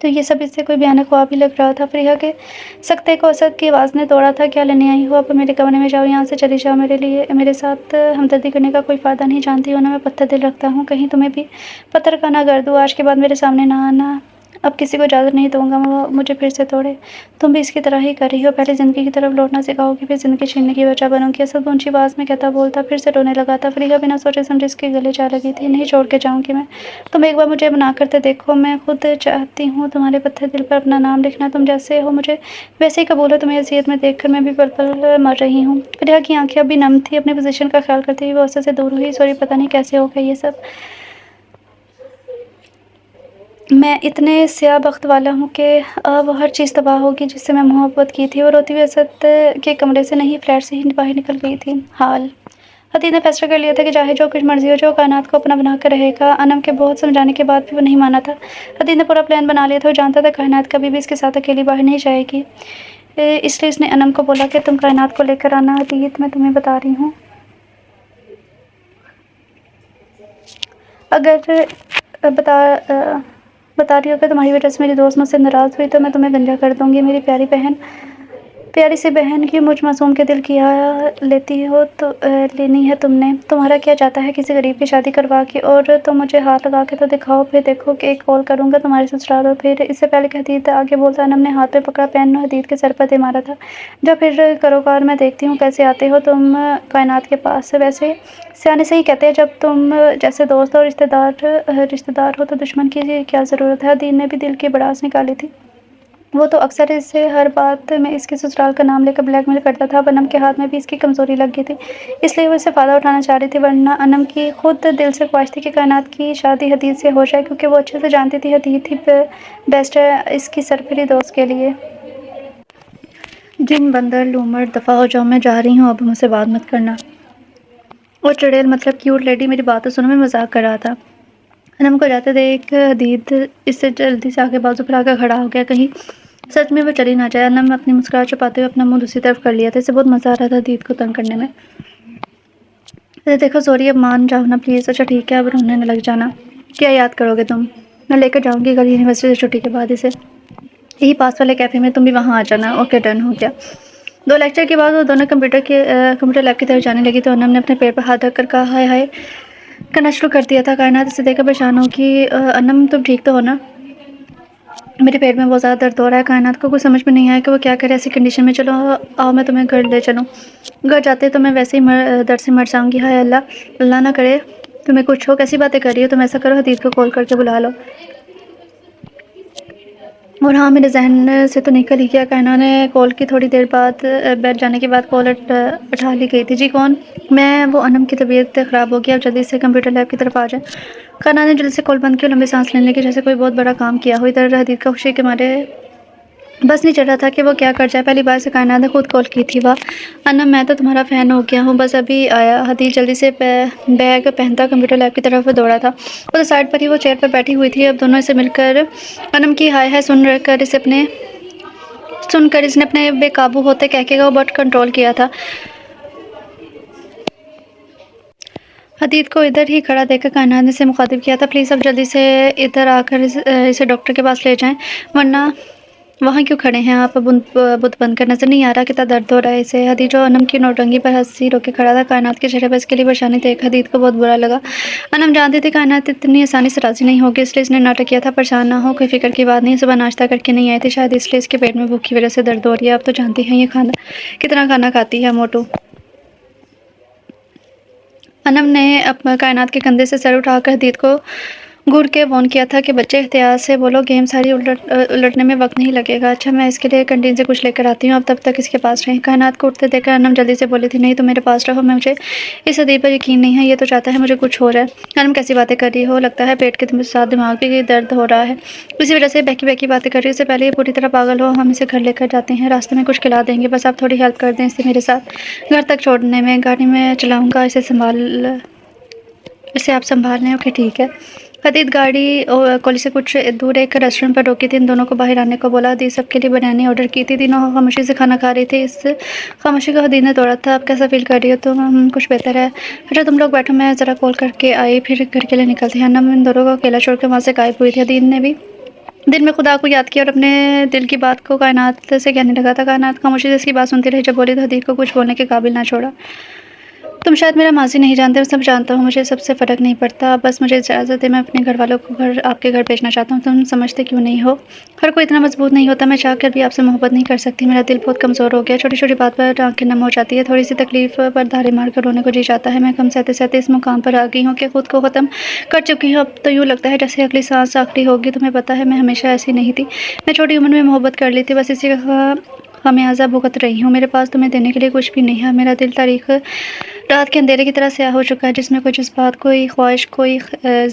تو یہ سب اس سے کوئی بھیانک خواب ہی لگ رہا تھا۔ فریحہ کے سکتے کو اسد کی آواز نے توڑا تھا۔ کیا لینے آئی ہو؟ اب میرے کمرے میں جاؤ، یہاں سے چلی جاؤ۔ میرے ساتھ ہمدردی کرنے کا کوئی فائدہ نہیں، جانتی ہو نا میں پتھر دل رکھتا ہوں، کہیں تمہیں بھی پتھر کا نہ گھر دوں۔ آج کے بعد میرے سامنے نہ آنا، اب کسی کو اجازت نہیں دوں گا وہ مجھے پھر سے توڑے۔ تم بھی اس کی طرح ہی کر رہی ہو، پہلے زندگی کی طرف لوٹنا سکھاؤ گی، پھر زندگی چھیننے کی وجہ بنو گی۔ اسد اونچی آواز میں کہتا بولتا پھر سے رونے لگا تھا۔ فریحہ بنا سوچے سمجھے اس کے گلے جا لگی تھی۔ نہیں چھوڑ کے جاؤں گی میں، تم ایک بار مجھے منا کرتے دیکھو، میں خود چاہتی ہوں تمہارے پتھر دل پر اپنا نام لکھنا۔ تم جیسے ہو مجھے ویسے ہی قبول ہے، تمہیں اذیت میں دیکھ کر میں بھی پل پل مر رہی ہوں۔ فریحہ کی آنکھیں اب بھی نم تھیں، اپنی پوزیشن کا خیال کرتے ہوئے وہ اسد سے دور ہوئی۔ سوری، پتہ نہیں کیسے ہو گیا یہ سب، میں اتنے سیاہ بخت والا ہوں کہ اب ہر چیز تباہ ہوگی جس سے میں محبت کی تھی۔ وہ روتی ہوئی اسد کے کمرے سے نہیں، فلیٹ سے ہی باہر نکل گئی تھی۔ حال حدید نے فیصلہ کر لیا تھا کہ چاہے جو کچھ مرضی ہو جائے وہ کائنات کو اپنا بنا کر رہے گا۔ انم کے بہت سمجھانے کے بعد بھی وہ نہیں مانا تھا۔ حدید نے پورا پلان بنا لیا تھا، وہ جانتا تھا کائنات کبھی بھی اس کے ساتھ اکیلی باہر نہیں جائے گی، اس لیے اس نے انم کو بولا کہ تم کائنات کو لے کر آنا۔ حدید، میں تمہیں بتا رہی ہوں، اگر بتا رہی ہو کہ تمہاری وجہ سے میری دوست مجھ سے ناراض ہوئی تو میں تمہیں گنجا کر دوں گی۔ میری پیاری سی بہن کی مجھ معصوم کے دل کی لیتی ہو تو لینی ہے تم نے۔ تمہارا کیا جاتا ہے کسی غریب کی شادی کروا کے، اور تم مجھے ہاتھ لگا کے تو دکھاؤ، پھر دیکھو کہ ایک کال کروں گا تمہارے سسرال، اور پھر اس سے پہلے کہ حدید آگے بولتا انم نے ہاتھ پہ پکڑا پین حدید کے سر پر دے مارا تھا۔ جو پھر کروکار میں دیکھتی ہوں کیسے آتے ہو تم کائنات کے پاس۔ ویسے سیانے سے ہی کہتے ہیں جب تم جیسے دوست اور رشتہ دار ہو تو دشمن کی کیا ضرورت ہے۔ حدید نے بھی دل کی بڑاس نکالی تھی، وہ تو اکثر اسے ہر بات میں اس کے سسرال کا نام لے کر بلیک میل کرتا تھا۔ اب انم کے ہاتھ میں بھی اس کی کمزوری لگ گئی تھی، اس لیے وہ اس سے فائدہ اٹھانا چاہ رہی تھی، ورنہ انم کی خود دل سے خواہش تھی کہ کائنات کی شادی حدید سے ہو جائے، کیونکہ وہ اچھے سے جانتی تھی حدید ہی بیسٹ ہے اس کی سرپری دوست کے لیے۔ جن بندر لومڑ، دفعہ ہو جاؤ، میں جا رہی ہوں، اب مجھ سے بات مت کرنا۔ وہ چڑیل مطلب کیوٹ لیڈی میری بات تو سنو، میں مذاق کر رہا تھا۔ انم کو جاتے دیکھ حدید اس سے جلدی سے آگے بازو پھیلا کر کھڑا ہو گیا، کہیں سچ میں وہ چلی نہ جائے۔ انم اپنی مسکراہٹ چھپاتے ہوئے اپنا منہ دوسری طرف کر لیا تھا، اسے بہت مزہ آ رہا تھا حدید کو تنگ کرنے میں۔ دیکھو سوری، اب مان جاؤ نا پلیز۔ اچھا ٹھیک ہے، اب رونے نہ لگ جانا۔ کیا یاد کرو گے تم؟ میں لے کر جاؤں گی کل یونیورسٹی سے چھٹی کے بعد اسے، یہی پاس والے کیفے میں، تم بھی وہاں آ جانا۔ اوکے ڈن ہو گیا۔ 2 لیکچر کے بعد وہ دونوں کمپیوٹر لیب کی طرف جانے لگی تو انم نے اپنے پیٹ پر ہاتھ رکھ کر کہا ہائے ہائے کرنا شروع کر دیا تھا۔ کائنات اسے دیکھ کر پریشان ہوگی۔ انم تم ٹھیک تو ہو نا؟ میرے پیٹ میں بہت زیادہ درد ہو رہا ہے۔ کائنات کو کچھ سمجھ میں نہیں آیا کہ وہ کیا کرے ایسی کنڈیشن میں۔ چلو آؤ میں تمہیں گھر لے چلوں۔ گھر جاتے تو میں ویسے ہی درد سے مر جاؤں گی۔ ہائے اللہ نہ کرے تمہیں کچھ ہو، کیسی باتیں کر رہی ہو تم؟ ایسا کرو حدید کو کال کر کے بلا لو۔ اور ہاں، میرے ذہن سے تو نکل ہی گیا، کائنات نے کال کی تھوڑی دیر بعد بیٹھ جانے کے بعد کال اٹھا لی گئی تھی۔ جی کون؟ میں وہ انم کی طبیعت خراب ہو گئی، اب جلدی سے کمپیوٹر لیب کی طرف آ جائیں۔ کائنات نے جلدی سے کال بند کی اور لمبی سانس لینے لگی جیسے کوئی بہت بڑا کام کیا ہو۔ ادھر حدید کا خوشی کے مارے بس نہیں چل رہا تھا کہ وہ کیا کر جائے، پہلی بار سے کائنات نے خود کال کی تھی۔ واہ انم، میں تو تمہارا فین ہو گیا ہوں، بس ابھی آیا۔ حدید جلدی سے بیگ پہنتا کمپیوٹر لیب کی طرف دوڑا تھا، ادھر سائڈ پر ہی وہ چیئر پر بیٹھی ہوئی تھی۔ اب دونوں اسے مل کر انم کی ہائے ہائے سن کر اس نے اپنے بے قابو ہوتے کہکے کو بہت کنٹرول کیا تھا۔ حدید کو ادھر ہی کھڑا دیکھ کر کائنات نے اسے مخاطب کیا تھا پلیز اب جلدی سے ادھر آ کر اسے ڈاکٹر کے پاس لے جائیں، ورنہ وہاں کیوں کھڑے ہیں آپ؟ بت بند کر، نظر نہیں آ رہا کتنا درد ہو رہا ہے اسے۔ حدید جو انم کی نوٹنگی پر ہنسی روکے کھڑا تھا، کائنات کے چہرے پر اس کے لیے پریشانی دیکھ حدید کو بہت برا لگا۔ انم جانتی تھی کائنات اتنی آسانی سے راضی نہیں ہوگی، اس لیے اس نے ناٹک کیا تھا پریشان نہ ہو، کوئی فکر کی بات نہیں، صبح ناشتہ کر کے نہیں آئی تھی شاید اس لیے اس کے پیٹ میں بھوک کی وجہ سے درد ہو رہی ہے۔ اب تو جانتی ہیں یہ کتنا کھانا کھاتی ہے موٹو۔ انم نے کائنات کے کندھے سے سر اٹھا کر حدید کو گھور کے وارن کیا تھا کہ بچے احتیاط سے بولو، گیم ساری الٹنے میں وقت نہیں لگے گا۔ اچھا میں اس کے لیے کنٹین سے کچھ لے کر آتی ہوں، اب تب تک اس کے پاس رہیں۔ کائنات کو اٹھتے دیکھ کر انم جلدی سے بولی تھی نہیں تم میرے پاس رہو، مجھے اس حدید پر یقین نہیں ہے، یہ تو چاہتا ہے مجھے کچھ ہو جائے۔ انم کیسی باتیں کر رہی ہو، لگتا ہے پیٹ کے ساتھ دماغ بھی درد ہو رہا ہے، اسی وجہ سے بہکی باتیں کر رہی ہے، اس سے پہلے یہ پوری طرح پاگل ہو۔ ہم اسے گھر لے کر جاتے ہیں، راستے میں کچھ کھلا دیں گے، بس آپ تھوڑی ہیلپ کر دیں اسے میرے ساتھ گھر تک چھوڑنے میں، گاڑی میں چلاؤں گا، اسے آپ سنبھال لیں۔ اوکے ٹھیک ہے۔ حدید گاڑی کالج سے کچھ دور ایک ریسٹورینٹ پر روکی تھی، ان دونوں کو باہر آنے کو بولا۔ حدید سب کے لیے بریانی آرڈر کی تھی، تینوں خاموشی سے کھانا کھا رہی تھی، اس خاموشی کو حدید نے توڑا تھا۔ اب کیسا فیل کر رہی ہو تم؟ کچھ بہتر ہے۔ اچھا تم لوگ بیٹھو، میں ذرا کال کر کے آئی، پھر گھر کے لیے نکلتے ہیں۔ انم ان دونوں کو اکیلا چھوڑ کر وہاں سے غائب ہوئی تھی۔ حدید نے بھی دن میں خدا کو یاد کیا اور اپنے دل کی بات کو کائنات سے کہنے لگا تھا۔ کائنات خاموشی سے اس کی بات سنتی رہی، جب بولی تو حدیث کو کچھ بولنے کے قابل نہ چھوڑا۔ تم شاید میرا ماضی نہیں جانتے، میں سب جانتا ہوں، مجھے سب سے فرق نہیں پڑتا، بس مجھے اجازت ہے، میں اپنے گھر والوں کو آپ کے گھر بھیجنا چاہتا ہوں۔ تم سمجھتے کیوں نہیں ہو؟ ہر کوئی اتنا مضبوط نہیں ہوتا، میں چاہ کر بھی آپ سے محبت نہیں کر سکتی، میرا دل بہت کمزور ہو گیا، چھوٹی چھوٹی بات پر آنکھیں نم ہو جاتی ہے، تھوڑی سی تکلیف پر دھارے مار کر رونے کو جی چاہتا ہے۔ میں غم سہتے سہتے اس مقام پر آ گئی ہوں کہ خود کو ختم کر چکی ہوں، اب تو یوں لگتا ہے جیسے اگلی سانس آخری ہوگی۔ تمہیں پتہ ہے میں ہمیشہ ایسی نہیں تھی، میں چھوٹی عمر میں محبت کر لی تھی، بس اسی کا خمیازہ بھگت رہی ہوں۔ میرے پاس تمہیں دینے کے لیے کچھ بھی نہیں ہے، میرا دل تاریخ رات کے اندھیرے کی طرح سیاہ ہو چکا ہے، جس میں کوئی جذبات، کوئی خواہش، کوئی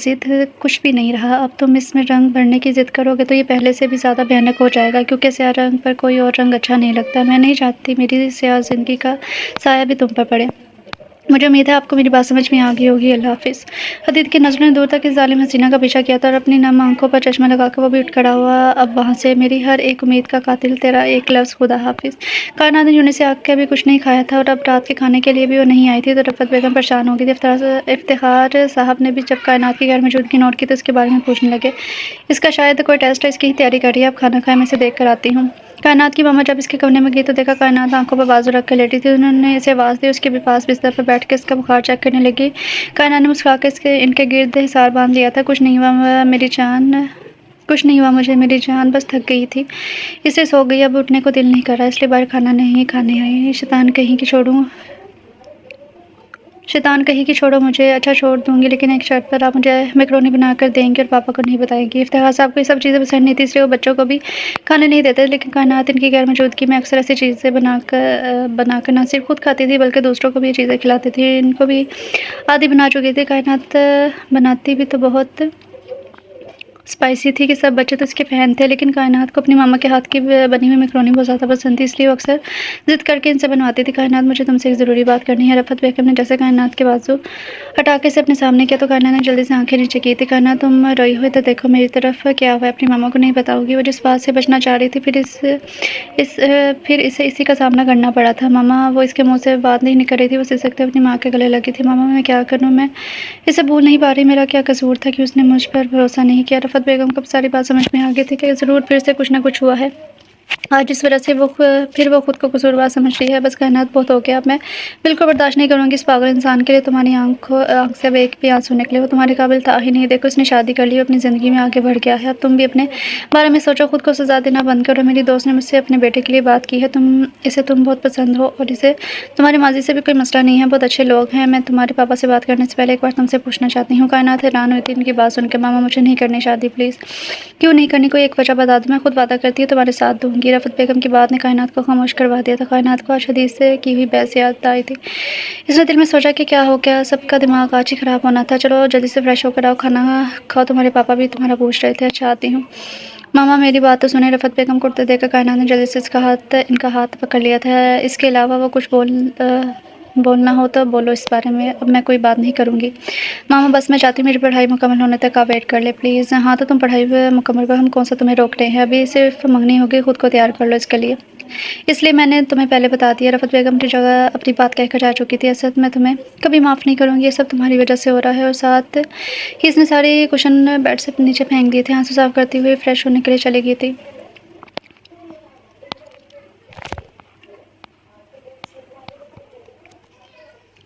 ضد، کچھ بھی نہیں رہا۔ اب تم اس میں رنگ بھرنے کی ضد کرو گے تو یہ پہلے سے بھی زیادہ بھیانک ہو جائے گا، کیونکہ سیاہ رنگ پر کوئی اور رنگ اچھا نہیں لگتا۔ میں نہیں چاہتی میری سیاہ زندگی کا سایہ بھی تم پر پڑے۔ مجھے امید ہے آپ کو میری بات سمجھ میں آ گئی ہوگی۔ اللہ حافظ۔ حدید کی نظروں نے دور تک اس ظالم حسینہ کا پیچھا کیا تھا اور اپنی نم آنکھوں پر چشمہ لگا کر وہ بھی اٹھ کھڑا ہوا۔ اب وہاں سے میری ہر ایک امید کا قاتل تیرا ایک لفظ، خدا حافظ۔ کائنات نے یونس سے آگ کے بھی کچھ نہیں کھایا تھا اور اب رات کے کھانے کے لیے بھی وہ نہیں آئی تھی تو رفعت بیگم پریشان ہو گئی تھی۔ افتخار صاحب نے بھی جب کائنات کی غیر موجودگی نوٹ کی تو اس کے بارے میں پوچھنے لگے، اس کا شاید کوئی ٹیسٹ ہے، اس کی ہی تیاری کر رہی ہے، اب کھانا کھائے، میں اسے دیکھ کر آتی ہوں۔ کائنات کی ماما جب اس کے کمرے میں گئی تو دیکھا کائنات آنکھوں پر بازو رکھ کر لیٹی تھی۔ انہوں نے اسے آواز دی، اس کے پاس بستر پر بیٹھ کے اس کا بخار چیک کرنے لگی۔ کائنات نے مسکرا کے ان کے گرد حصار باندھ لیا تھا۔ کچھ نہیں ہوا میری جان، کچھ نہیں ہوا مجھے میری جان، بس تھک گئی تھی، اس سے سو گئی، اب اٹھنے کو دل نہیں کر رہا، اس لیے باہر کھانا نہیں کھانے آئی۔ شیطان کہیں کی چھوڑو مجھے، اچھا چھوڑ دوں گی لیکن ایک شرط پر، آپ مجھے میکرونی بنا کر دیں گی اور پاپا کو نہیں بتائیں گی۔ افتخار صاحب کو یہ سب چیزیں پسند نہیں تھی، اس لیے وہ بچوں کو بھی کھانے نہیں دیتے، لیکن کائنات ان کی غیر موجودگی میں اکثر ایسی چیزیں بنا کر نہ صرف خود کھاتی تھی بلکہ دوسروں کو بھی یہ چیزیں کھلاتی تھی۔ ان کو بھی عادی بنا چکی تھی۔ کائنات بناتی بھی تو بہت اسپائسی تھی کہ سب بچے تو اس کے فین تھے، لیکن کائنات کو اپنی ماما کے ہاتھ کی بنی ہوئی میکرونی بہت زیادہ پسند تھی، اس لیے وہ اکثر ضد کر کے ان سے بنواتی تھی۔ کائنات مجھے تم سے ایک ضروری بات کرنی ہے۔ رفعت بیگم نے جیسے کائنات کے بازو ہٹا کے اسے اپنے سامنے کیا تو کائنات نے جلدی سے آنکھیں نیچے کی تھی۔ کائنات تم روئی ہوئی تو دیکھو میری طرف، کیا ہوا ہے؟ اپنی ماما کو نہیں بتاؤ گی؟ وہ جس بات سے بچنا چاہ رہی تھی پھر اسے اسی کا سامنا کرنا پڑا تھا۔ ماما، وہ اس کے منہ سے بات نہیں نکل رہی تھی، وہ سسکتے اپنی ماں کے گلے لگی تھی۔ ماما میں کیا کروں، میں اسے بھول نہیں پا رہی، میرا کیا قصور تھا کہ اس نے مجھ پر بھروسہ نہیں کیا؟ رفعت بیگم کو ساری بات سمجھ میں آ گئی تھی کہ ضرور پھر سے کچھ نہ کچھ ہوا ہے آج، جس وجہ سے وہ خود کو قصوروار سمجھ رہی ہے۔ بس کائنات بہت ہو گیا، اب میں بالکل برداشت نہیں کروں گی اس پاگل انسان کے لیے تمہاری آنکھ سے اب ایک بھی آنسو نکلے۔ وہ تمہارے قابل تھا ہی نہیں، دیکھو اس نے شادی کر لی، اپنی زندگی میں آگے بڑھ گیا ہے، اب تم بھی اپنے بارے میں سوچو، خود کو سزا دینا بند کرو۔ میری دوست نے مجھ سے اپنے بیٹے کے لیے بات کی ہے، اسے تم بہت پسند ہو اور اسے تمہارے ماضی سے بھی کوئی مسئلہ نہیں ہے، بہت اچھے لوگ ہیں۔ میں تمہارے پاپا سے بات کرنے سے پہلے ایک بار تم سے پوچھنا چاہتی ہوں۔ کائنات حیران ہوئی تھی ان کی بات سن کے۔ ماما مجھے نہیں کرنی شادی، پلیز۔ کیوں نہیں کرنی؟ کوئی ایک وجہ بتا دو، میں خود وعدہ کرتی ہوں تمہارے ساتھ دوں گی۔ رفعت بیگم کی بات نے کائنات کو خاموش کروا دیا تھا۔ کائنات کو آج حدیث سے کی ہوئی بحث یاد آئی تھی۔ اس نے دل میں سوچا کہ کیا ہو گیا، سب کا دماغ آج ہی خراب ہونا تھا۔ چلو جلدی سے فریش ہو کر آؤ، کھانا کھاؤ، تمہارے پاپا بھی تمہارا پوچھ رہے تھے۔ اچھا آتی ہوں۔ ماما میری بات تو سنیں۔ رفعت بیگم کو اٹھتے دیکھ کر کائنات نے جلدی سے ان کا ہاتھ پکڑ لیا تھا۔ اس کے علاوہ وہ کچھ بولنا ہو تو بولو اس بارے میں، اب میں کوئی بات نہیں کروں گی۔ ماما بس میں چاہتی ہوں میری پڑھائی مکمل ہونے تک آپ ویٹ کر لیں پلیز۔ ہاں تو تم پڑھائی مکمل کر، ہم کون سا تمہیں روک رہے ہیں، ابھی صرف منگنی ہوگی، خود کو تیار کر لو اس کے لیے، اس لیے میں نے تمہیں پہلے بتا دیا۔ رفعت بیگم کی جگہ اپنی بات کہہ کر جا چکی تھی۔ اسد میں تمہیں کبھی معاف نہیں کروں گی، یہ سب تمہاری وجہ سے ہو رہا ہے، اور ساتھ ہی اس نے ساری کشن بیڈ سے نیچے پھینک دیے تھے۔ آنسو صاف کرتی ہوئی فریش ہونے کے لیے چلی گئی تھی۔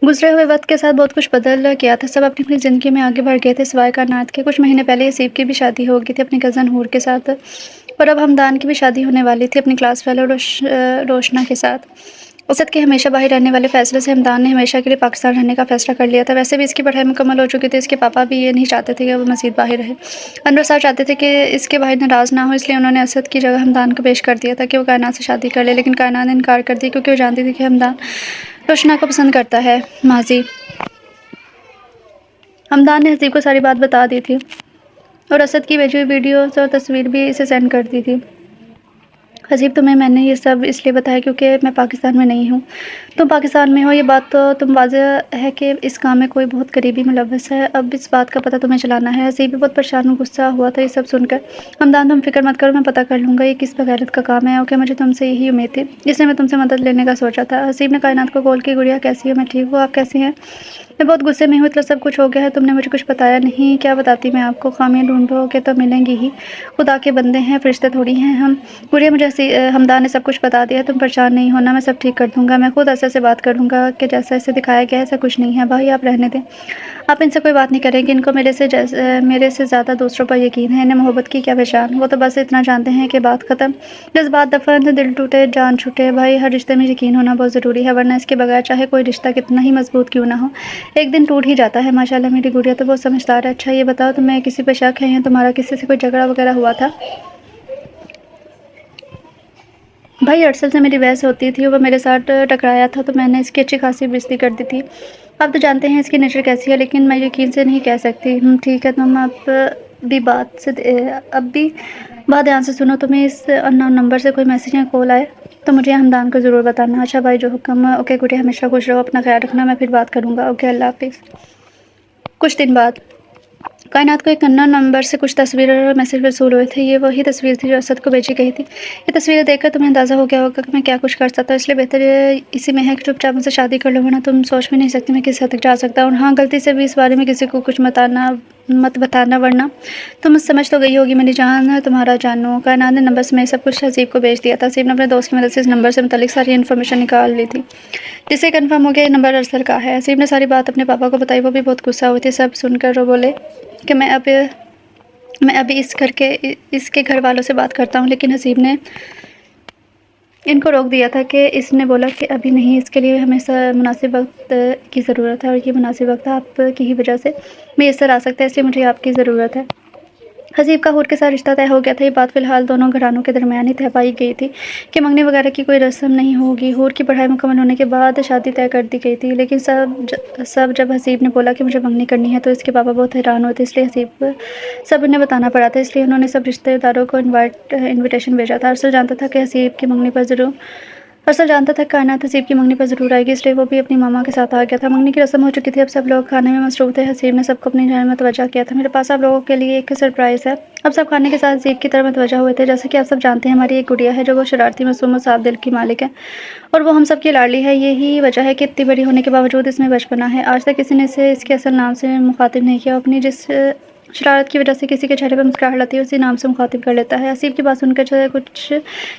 گزرے ہوئے وقت کے ساتھ بہت کچھ بدل گیا تھا، سب اپنی اپنی زندگی میں آگے بڑھ گئے تھے سوائے کائنات کے۔ کچھ مہینے پہلے حسیب کی بھی شادی ہو گئی تھی اپنی کزن حور کے ساتھ، اور اب ہمدان کی بھی شادی ہونے والی تھی اپنی کلاس فیلو روشنا کے ساتھ۔ اسد کے ہمیشہ باہر رہنے والے فیصلے سے ہمدان نے ہمیشہ کے لیے پاکستان رہنے کا فیصلہ کر لیا تھا۔ ویسے بھی اس کی پڑھائی مکمل ہو چکی تھی، اس کے پاپا بھی یہ نہیں چاہتے تھے کہ وہ مزید باہر رہے۔ انور صاحب چاہتے تھے کہ اس کے بھائی ناراض نہ ہو، اس لیے انہوں نے اسد کی جگہ ہمدان کو پیش کر دیا تھا کہ وہ کائنات سے شادی کر لے، لیکن کائنات نے انکار کر دیا کیونکہ وہ جانتی تھی کہ ہمدان روشنا کو پسند کرتا ہے۔ ماضی ہمدان نے حسیب کو ساری بات بتا دی تھی اور اسد کی بھیجی ہوئی ویڈیوز اور تصویر بھی اسے سینڈ کر دی تھی۔ حسیب تمہیں میں نے یہ سب اس لیے بتایا کیونکہ میں پاکستان میں نہیں ہوں، تم پاکستان میں ہو، یہ بات تو تم واضح ہے کہ اس کام میں کوئی بہت قریبی ملوث ہے، اب اس بات کا پتہ تمہیں چلانا ہے۔ حسیب بھی بہت پریشان اور غصہ ہوا تھا یہ سب سن کر۔ ہمدان تم فکر مت کرو، میں پتہ کر لوں گا یہ کس بغیرت کا کام ہے۔ اوکے، مجھے تم سے یہی امید تھی، اس لیے میں تم سے مدد لینے کا سوچا تھا۔ حسیب نے کائنات کو کال کی، گڑیا کیسی ہو؟ میں ٹھیک ہوں، آپ کیسی ہیں؟ میں بہت غصے میں ہوں، اتنا سب کچھ ہو گیا ہے، تم نے مجھے کچھ بتایا نہیں، کیا بتاتی میں آپ کو، خامیاں ڈھونڈو گے تو ملیں گی ہی، خدا کے بندے ہیں، فرشتے تھوڑی ہیں ہم۔ گڑیا مجھے حمدان نے سب کچھ بتا دیا، تم پریشان نہیں ہونا، میں سب ٹھیک کر دوں گا، میں خود ارسل سے بات کروں گا کہ جیسا اسے دکھایا گیا ہے ایسا کچھ نہیں ہے۔ بھائی آپ رہنے دیں، آپ ان سے کوئی بات نہیں کریں گے، ان کو میرے سے زیادہ دوسروں پر یقین ہے، انہیں محبت کی کیا پہچان، وہ تو بس اتنا جانتے ہیں کہ بات ختم، جذبات دفن، دل ٹوٹے جان چھوٹے۔ بھائی ہر رشتے میں یقین ہونا بہت ضروری ہے، ورنہ اس کے بغیر چاہے کوئی رشتہ کتنا ہی مضبوط کیوں نہ ہو ایک دن ٹوٹ ہی جاتا ہے۔ ماشاءاللہ میری گڑیا تو بہت سمجھدار ہے۔ اچھا یہ بتاؤ تمہیں کسی پہ شک ہے یا تمہارا کسی سے کوئی جھگڑا وغیرہ ہوا تھا؟ بھائی ارسل سے میری بحث ہوتی تھی، وہ میرے ساتھ ٹکرایا تھا تو میں نے اس کی اچھی خاصی بےعزتی کر دی تھی۔ آپ تو جانتے ہیں اس کی نیچر کیسی ہے، لیکن میں یقین سے نہیں کہہ سکتی۔ ٹھیک ہے، تم اب بھی بات دھیان سے سنو، تمہیں اس ان نون نمبر سے کوئی میسج یا کال آئے تو مجھے ہمدان کو ضرور بتانا۔ اچھا بھائی جو حکم۔ اوکے گڑیا ہمیشہ خوش رہو، اپنا خیال رکھنا، میں پھر بات کروں گا۔ اوکے اللہ حافظ۔ کچھ دن بعد کائنات کو ایک انون نمبر سے کچھ تصویریں اور میسج وصول ہوئے تھے۔ یہ وہی تصویر تھی جو اسد کو بھیجی گئی تھی۔ یہ تصویریں دیکھ کر تمہیں اندازہ ہو گیا ہوگا کہ میں کیا کچھ کر سکتا ہوں، اس لیے بہتر اسی میں ہے کہ چپ چاپ مجھ سے شادی کر لو، ورنہ تم سوچ بھی نہیں سکتی میں کس حد تک جا سکتا ہوں۔ ہاں غلطی سے بھی اس بارے میں کسی کو کچھ مت بتانا، ورنہ تم سمجھ تو گئی ہوگی میری جان، تمہارا جانو۔ کائنات نے نمبر سمیت سب کچھ حسیب کو بھیج دیا تھا۔ حسیب نے اپنے دوست کی مدد سے اس نمبر سے متعلق ساری انفارمیشن نکال لی تھی، جس سے کنفرم ہو گیا یہ نمبر ارسل کا ہے۔ حسیب نے ساری بات اپنے پاپا کو بتائی، وہ بھی بہت غصہ ہوئی تھی۔ سب سن کر وہ بولے کہ میں ابھی اس کے گھر والوں سے بات کرتا ہوں، لیکن حسیب نے ان کو روک دیا تھا کہ اس نے بولا کہ ابھی نہیں، اس کے لیے ہمیں مناسب وقت کی ضرورت ہے، اور یہ مناسب وقت آپ کی ہی وجہ سے میسر آ سکتا ہے، اس لیے مجھے آپ کی ضرورت ہے۔ حسیب کا حور کے ساتھ رشتہ طے ہو گیا تھا۔ یہ بات فی الحال دونوں گھرانوں کے درمیان ہی طے پائی گئی تھی کہ منگنی وغیرہ کی کوئی رسم نہیں ہوگی۔ حور کی پڑھائی مکمل ہونے کے بعد شادی طے کر دی گئی تھی، لیکن جب حسیب نے بولا کہ مجھے منگنی کرنی ہے تو اس کے پاپا بہت حیران ہوئے تھے، اس لیے سب انہیں بتانا پڑا تھا، اس لیے انہوں نے سب رشتہ داروں کو انویٹیشن بھیجا تھا۔ ارسل جانتا تھا کہ کائنات حسیب کی منگنی پر ضرور آئے گی، اس لیے وہ بھی اپنی ماما کے ساتھ آ گیا تھا۔ منگنی کی رسم ہو چکی تھی، اب سب لوگ کھانے میں مصروف تھے۔ حسیب نے سب کو اپنی جانب متوجہ کیا تھا۔ میرے پاس آپ لوگوں کے لیے ایک سرپرائز ہے۔ اب سب کھانے کے ساتھ حسیب کی طرف متوجہ ہوئے تھے۔ جیسا کہ آپ سب جانتے ہیں ہماری ایک گڑیا ہے جو وہ شرارتی، معصوم اور صاف دل کی مالک ہے، اور وہ ہم سب کی لاڈلی ہے۔ یہی وجہ ہے کہ اتنی بڑی ہونے کے باوجود اس میں بچپنا ہے۔ آج تک کسی نے اسے اس کے اصل نام سے مخاطب نہیں کیا، اپنی جس شرارت کی وجہ سے کسی کے چہرے پر مسکراہٹ آتی ہے اسی نام سے مخاطب کر لیتا ہے۔ حسیب کی بات سن کر کچھ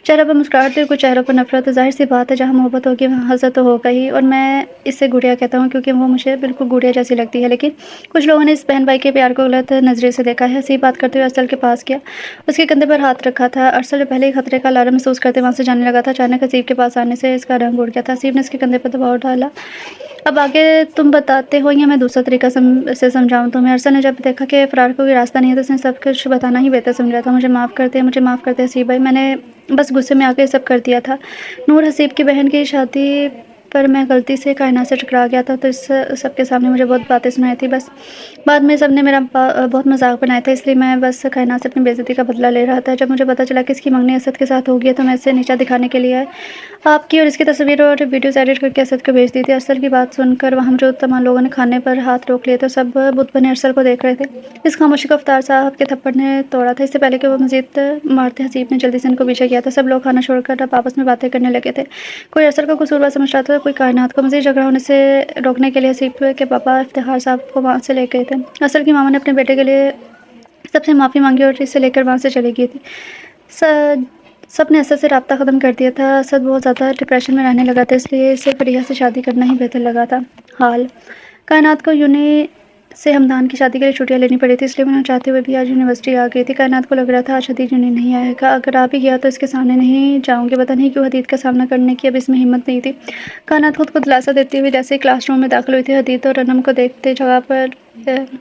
چہروں پر مسکراہٹ تھی اور کچھ چہروں پر نفرت۔ ظاہر سی بات ہے جہاں محبت ہوگی وہاں حسد تو ہوگا ہی، اور میں اسے گڑیا کہتا ہوں کیونکہ وہ مجھے بالکل گڑیا جیسی لگتی ہے، لیکن کچھ لوگوں نے اس بہن بھائی کے پیار کو غلط نظریے سے دیکھا ہے۔ حسیب بات کرتے ہوئے ارسل کے پاس گیا، اس کے کندھے پر ہاتھ رکھا تھا۔ ارسل جو پہلے ہی خطرے کا لارا محسوس کرتے وہاں سے جانے لگا تھا، اچانک حسیب کے پاس آنے سے اس کا رنگ اڑ گیا تھا۔ حسیب نے اس کے کندھے پر دباؤ ڈالا، اب آگے تم بتاتے ہو یا میں دوسرا طریقہ سے سمجھاؤں تمہیں؟ ارسل نے جب دیکھا کہ فرار کا کوئی راستہ نہیں ہے تو اس نے سب کچھ بتانا ہی بہتر سمجھا تھا۔ مجھے معاف کرتے حسیب بھائی، میں نے بس غصے میں آ کے سب کر دیا تھا۔ نور حسیب کی بہن کی شادی پر میں غلطی سے کائنات سے ٹکرا گیا تھا تو اس سب کے سامنے مجھے بہت باتیں سنائی تھی، بس بعد میں سب نے میرا بہت مذاق بنایا تھا، اس لیے میں بس کائنات سے اپنی بے عزتی کا بدلہ لے رہا تھا۔ جب مجھے پتہ چلا کہ اس کی منگنی اسد کے ساتھ ہوگی تو میں اسے نیچا دکھانے کے لیے آپ کی اور اس کی تصویر اور ویڈیوز ایڈٹ کر کے اسد کو بھیج دی تھی۔ ارسل کی بات سن کر وہاں موجود تمام لوگوں نے کھانے پر ہاتھ روک لیے تھے، سب بت بنے ارسل کو دیکھ رہے تھے۔ اس خاموشی کو افطار صاحب کے تھپڑ نے توڑا تھا، اس سے پہلے کہ وہ مزید مارتے حسیب نے جلدی سے ان کو پیچھے کیا تھا۔ سب لوگ کھانا چھوڑ کر اب آپس میں باتیں کرنے لگے تھے، کوئی ارسل کو قصوروار سمجھ رہا تھا، کوئی کائنات کو۔ مزید جھگڑا ہونے سے روکنے کے لیے حسیب کے پاپا افتخار صاحب کو وہاں سے لے گئے تھے۔ ارسل کی ماما نے اپنے بیٹے کے لیے سب سے معافی مانگی اور اسے لے کر وہاں سے چلی گئی تھی۔ سب نے اسد سے رابطہ ختم کر دیا تھا۔ اسد بہت زیادہ ڈپریشن میں رہنے لگا تھا، اس لیے اسے فریحہ سے شادی کرنا ہی بہتر لگا تھا۔ حال کائنات کو سے ہمدان کی شادی کے لیے چھٹیاں لینی پڑی تھی، اس لیے وہ نہ چاہتے ہوئے بھی آج یونیورسٹی آ گئی تھی۔ کائنات کو لگ رہا تھا آج حدید یونین نہیں آئے گا، اگر آ بھی گیا تو اس کے سامنے نہیں جاؤں گی، پتہ نہیں کیوں حدید کا سامنا کرنے کی اب اس میں ہمت نہیں تھی۔ کائنات خود کو دلاسا دیتے ہوئے جیسے کلاس روم میں داخل ہوئی تھی، حدید اور انم کو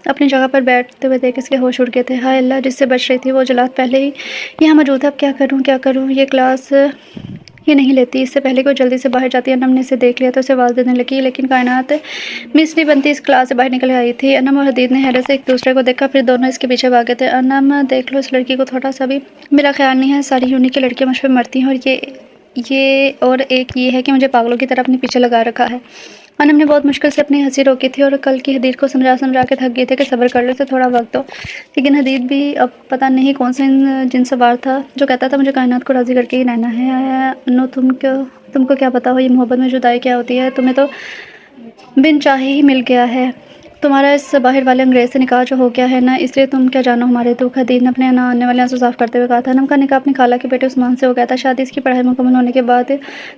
اپنی جگہ پر بیٹھتے ہوئے دیکھ اس کے ہوش اڑ گئے تھے۔ ہائے اللہ، جس سے بچ رہی تھی وہ جلات پہلے ہی یہاں موجود ہے، اب کیا کروں، یہ کلاس ہی نہیں لیتی، اس سے پہلے کہ وہ جلدی سے باہر جاتی۔ انم نے اسے دیکھ لیا تو اسے آواز دینے لگی، لیکن کائنات مس نہیں بنتی اس کلاس سے باہر نکل آئی تھی۔ انم اور حدید نے حیرت سے ایک دوسرے کو دیکھا، پھر دونوں اس کے پیچھے بھاگے تھے۔ انم دیکھ لو، اس لڑکی کو تھوڑا سا بھی میرا خیال نہیں ہے، ساری یونی کی لڑکیاں مجھ پہ مرتی ہیں، اور ایک یہ ہے کہ مجھے پاگلوں کی طرح اپنے پیچھے لگا رکھا ہے۔ انم نے بہت مشکل سے اپنی ہنسی روکی تھی اور کل کی حدید کو سمجھا کے تھک گئی تھے کہ صبر کر لو، اسے تھوڑا وقت دو، لیکن حدید بھی اب پتہ نہیں کون سا جن سوار تھا جو کہتا تھا مجھے کائنات کو راضی کر کے ہی رہنا ہے۔ انو تم کو کیا پتا ہو یہ محبت میں جدائی کیا ہوتی ہے، تمہیں تو بن چاہے ہی مل گیا ہے تمہارا اس باہر والے انگریز سے نکاح جو ہو گیا ہے نا، اس لیے تم کیا جانو ہمارے دکھ۔ حدید نے اپنے نہ آنے والے آنسو صاف کرتے ہوئے کہا تھا۔ انم کا نکاح اپنی خالہ کے بیٹے عثمان سے ہو گیا تھا۔ شادی اس کی پڑھائی مکمل ہونے کے بعد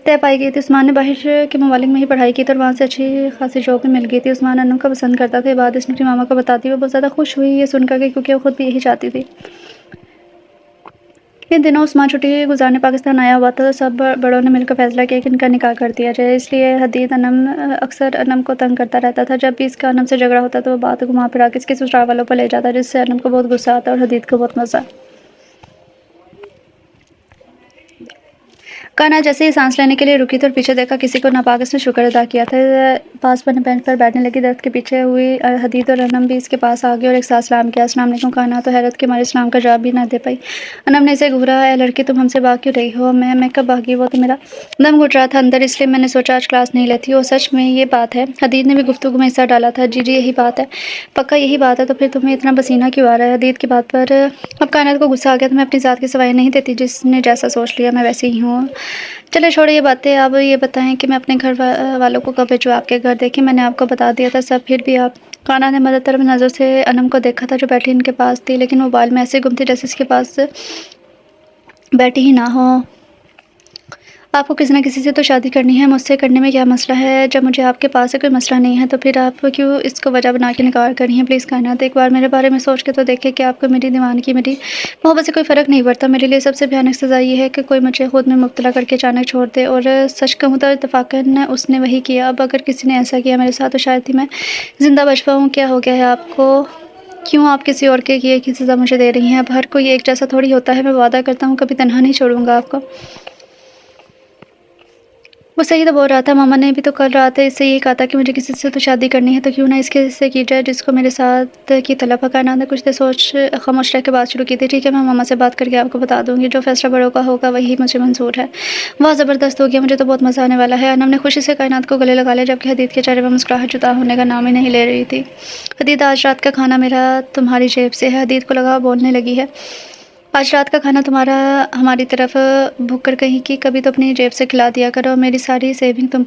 طے پائی گئی تھی۔ عثمان نے باہر کے ممالک میں ہی پڑھائی کی تھی اور وہاں سے اچھی خاصی جاب بھی مل گئی تھی۔ عثمان انم کو پسند کرتا تھا۔ یہ بات اس نے اپنی ماما کو بتا دی۔ وہ بہت زیادہ خوش ہوئی یہ سن کر کے، کیونکہ وہ خود بھی یہی چاہتی تھی۔ ان دنوں عثمان چھٹی گزارنے پاکستان آیا ہوا تھا، تو سب بڑوں نے مل کر فیصلہ کیا کہ ان کا نکاح کر دیا جائے۔ اس لیے حدید اکثر انم کو تنگ کرتا رہتا تھا۔ جب بھی اس کا انم سے جھگڑا ہوتا تو وہ بات گھما پھرا کے اس کے سسرال والوں پر لے جاتا، جس سے انم کو بہت غصہ آتا اور حدید کو بہت مزہ۔ کائنات جیسے ہی سانس لینے کے لیے رکی تو اور پیچھے دیکھا کسی کو نہ پا کے اس نے شکر ادا کیا تھا۔ پاس بنے بینچ پر بیٹھنے لگی، درخت کے پیچھے ہوئی حدید اور انم بھی اس کے پاس آ گئے اور ایک ساتھ سلام کیا۔ السلام علیکم۔ کائنات تو حیرت کے مارے اسلام کا جواب بھی نہ دے پائی۔ انم نے اسے گھورا، اے لڑکی تم ہم سے بھاگ کیوں رہی ہو؟ میں کب بھاگی؟ وہ تو میرا دم گھٹ رہا تھا اندر، اس لیے میں نے سوچا آج کلاس نہیں لیتی۔ اوہ سچ میں یہ بات ہے؟ حدید نے بھی گفتگو میں حصہ ڈالا تھا۔ جی یہی بات ہے۔ پکا یہی بات ہے؟ تو پھر تمہیں اتنا پسینہ کیوں آ رہا ہے؟ حدید کی بات پر اب کائنات کو غصہ آ گیا۔ تمہیں اپنی ذات کی سوائے نہیں دیتی، جس نے جیسا سوچ لیا میں ویسی ہی ہوں۔ چلے چھوڑے یہ باتیں، اب یہ بتائیں کہ میں اپنے گھر والوں کو کب بھیجوں آپ کے گھر؟ دیکھیں میں نے آپ کو بتا دیا تھا سب، پھر بھی آپ۔ کائنات نے مدد طلب نظر سے انم کو دیکھا تھا جو بیٹھی ان کے پاس تھی، لیکن موبائل میں ایسے گم تھی جیسے اس کے پاس بیٹھی ہی نہ ہو۔ آپ کو کسی نہ کسی سے تو شادی کرنی ہے، مجھ سے کرنے میں کیا مسئلہ ہے؟ جب مجھے آپ کے پاس سے کوئی مسئلہ نہیں ہے تو پھر آپ کیوں اس کو وجہ بنا کے نکال کر رہی ہیں؟ پلیز کائنات ایک بار میرے بارے میں سوچ کے تو دیکھیں کہ آپ کو میری دیوانگی میری محبت سے کوئی فرق نہیں پڑتا۔ میرے لیے سب سے بھیانک سزا یہ ہے کہ کوئی مجھے خود میں مبتلا کر کے اچانک چھوڑ دے، اور سچ کہوں تو اتفاقاً اس نے وہی کیا۔ اب اگر کسی نے ایسا کیا میرے ساتھ تو شاید ہی میں زندہ بچ پاؤں۔ کیا ہو گیا ہے آپ کو؟ کیوں آپ کسی اور کے کیے کی سزا مجھے دے رہی ہیں؟ اب ہر کوئی ایک جیسا تھوڑی ہوتا ہے۔ میں وعدہ کرتا ہوں کبھی تنہا نہیں چھوڑوں گا آپ کو۔ وہ صحیح تو بول رہا تھا، ماما نے بھی تو کل رات اس سے یہی کہا تھا کہ مجھے کسی سے تو شادی کرنی ہے، تو کیوں نہ اس کے سے کی جائے جس کو میرے ساتھ کی طلب ہے۔ کائنات نے کچھ دیر سوچ خاموش رہ کے بات شروع کی تھی۔ ٹھیک ہے میں ماما سے بات کر کے آپ کو بتا دوں گی، جو فیصلہ بڑوں کا ہوگا وہی مجھے منظور ہے۔ واہ زبردست ہو گیا، مجھے تو بہت مزہ آنے والا ہے۔ انم نے خوشی سے کائنات کو گلے لگا لیا، جبکہ حدید کے چہرے پر مسکراہٹ جدا ہونے کا نام ہی نہیں لے رہی تھی۔ حدید آج رات کا کھانا میرا تمہاری جیب سے ہے۔ حدید کو لگا بولنے لگی ہے، آج رات کا کھانا تمہارا ہماری طرف بھوک کر کہیں کی کبھی تو اپنی جیب سے کھلا دیا کرو۔ میری ساری سیونگ تم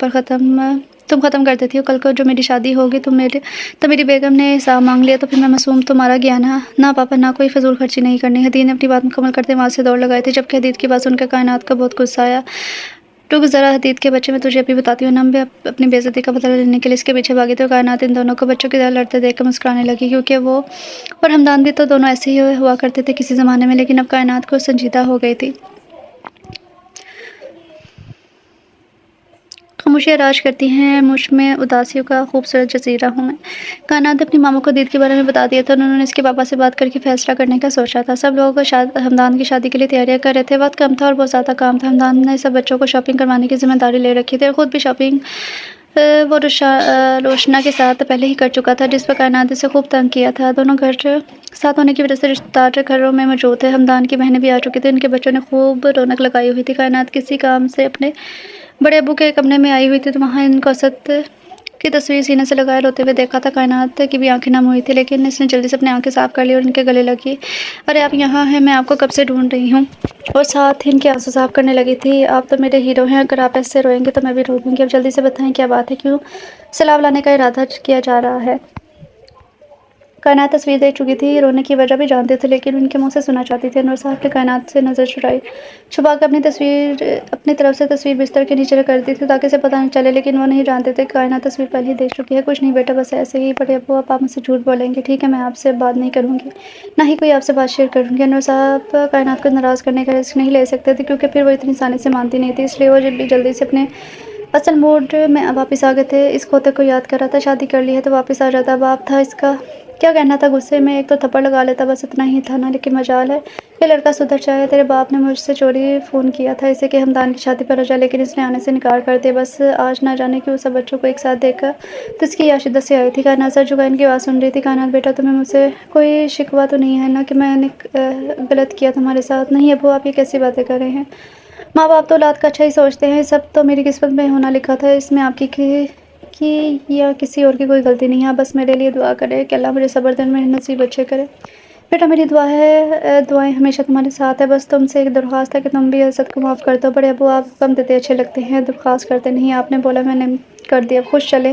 ختم کر دیتی ہو۔ کل کو جو میری شادی ہوگی تو میری بیگم نے حساب مانگ لیا تو پھر میں معصوم تمہارا گیا نا؟ نہ پاپا نہ، کوئی فضول خرچی نہیں کرنی۔ حدید نے اپنی بات مکمل کرتے وہاں سے دوڑ لگائی تھی، جبکہ حدید کی بات سن کر کائنات کا بہت غصہ آیا۔ رک ذرا حدید کے بچے، میں تجھے ابھی بتاتی ہوں۔ انم بھی اپنی بے عزتی کا بدلہ لینے کے لیے اس کے پیچھے بھاگی تھی، اور کائنات ان دونوں کو بچوں کی طرح لڑتے دیکھ کر مسکرانے لگی، کیونکہ وہ اور ہمدان بھی تو دونوں ایسے ہی ہوا کرتے تھے کسی زمانے میں۔ لیکن اب کائنات کو سنجیدہ ہو گئی تھی۔ خاموشیاں راج کرتی ہیں مجھ میں، اداسیوں کا خوبصورت جزیرہ ہوں میں۔ کائنات نے اپنی ماما کو حدید کے بارے میں بتا دیا تھا، اور انہوں نے اس کے پاپا سے بات کر کے فیصلہ کرنے کا سوچا تھا۔ سب لوگ ہمدان کی شادی کے لیے تیاریاں کر رہے تھے۔ وقت کم تھا اور بہت زیادہ کام تھا۔ ہمدان نے سب بچوں کو شاپنگ کروانے کی ذمہ داری لے رکھی تھی، اور خود بھی شاپنگ وہ روشنا کے ساتھ پہلے ہی کر چکا تھا، جس پر کائنات اسے خوب تنگ کیا تھا۔ دونوں گھر ساتھ ہونے کی وجہ سے رشتہ دار گھروں میں موجود تھے۔ ہمدان کی بہنیں بھی آ چکی تھیں، ان کے بچوں نے خوب رونق لگائی ہوئی تھی۔ کائنات کسی کام سے اپنے بڑے ابو کے کمرے میں آئی ہوئی تھی تو وہاں ان کو اسد کی تصویر سینے سے لگائے روتے ہوئے دیکھا تھا۔ کائنات کی بھی آنکھیں نم ہوئی تھی، لیکن اس نے جلدی سے اپنی آنکھیں صاف کر لی اور ان کے گلے لگی۔ ارے آپ یہاں ہیں، میں آپ کو کب سے ڈھونڈ رہی ہوں۔ اور ساتھ ان کے آنسو صاف کرنے لگی تھی۔ آپ تو میرے ہیرو ہیں، اگر آپ ایسے روئیں گے تو میں بھی رو دوں گی۔ اب جلدی سے بتائیں کیا بات ہے، کیوں سیلاب لانے کا ارادہ کیا جا رہا ہے؟ کائنات تصویر دیکھ چکی تھی، رونے کی وجہ بھی جانتے تھے، لیکن ان کے منہ سے سننا چاہتی تھی۔ انور صاحب نے کائنات سے نظر چھپا کر اپنی طرف سے تصویر بستر کے نیچے کر دی تھی تاکہ اسے پتہ نہ چلے، لیکن وہ نہیں جانتے تھے کہ کائنات تصویر پہلے ہی دیکھ چکی ہے۔ کچھ نہیں بیٹا، بس ایسے ہی بڑے ابو آپ مجھ سے جھوٹ بولیں گے، ٹھیک ہے میں آپ سے بات نہیں کروں گی، نہ ہی کوئی آپ سے بات شیئر کروں گی۔ انور صاحب کائنات کو ناراض کرنے کا رسک نہیں لے سکتے تھے، کیونکہ پھر وہ اتنی آسانی سے مانتی نہیں تھی، اس لیے وہ جلدی سے اپنے اصل موڈ میں واپس آ گئے تھے۔ اس کھوتے کو یاد کر رہا تھا، شادی کر لی ہے تو واپس آ جاتا۔ اب آپ تھا اس کا کیا کہنا تھا؟ غصے میں ایک تو تھپڑ لگا لیتا، بس اتنا ہی تھا نا، لیکن مجال ہے یہ لڑکا سدھر جائے۔ تیرے باپ نے مجھ سے چوری فون کیا تھا اسے کہ ہمدان کی شادی پر آ جائے، لیکن اس نے آنے سے انکار کر دیا۔ بس آج نہ جانے کیوں سب بچوں کو ایک ساتھ دیکھ کر تو اس کی یاد شدت سے آئی تھی۔ کائنات سر جھکائے ان کی بات سن رہی تھی۔ کائنات بیٹا تمہیں مجھ سے کوئی شکوہ تو نہیں ہے نا کہ میں نے غلط کیا تمہارے ساتھ؟ نہیں ابو، آپ یہ کیسی باتیں کر رہے ہیں؟ ماں باپ تو اولاد کا اچھا ہی سوچتے ہیں، سب تو میری قسمت میں ہونا لکھا تھا، اس میں آپ کی یا کسی اور کی کوئی غلطی نہیں ہے۔ آپ بس میرے لیے دعا کرے کہ اللہ مجھے صبر دے، میرے نصیب اچھے کرے۔ بیٹا میری دعائیں ہمیشہ تمہارے ساتھ ہے، بس تم سے ایک درخواست ہے کہ تم بھی اسد کو معاف کر دو۔ بڑے ابو آپ حکم دیتے اچھے لگتے ہیں، درخواست کرتے نہیں، آپ نے بولا میں نے کر دیا، خوش چلے۔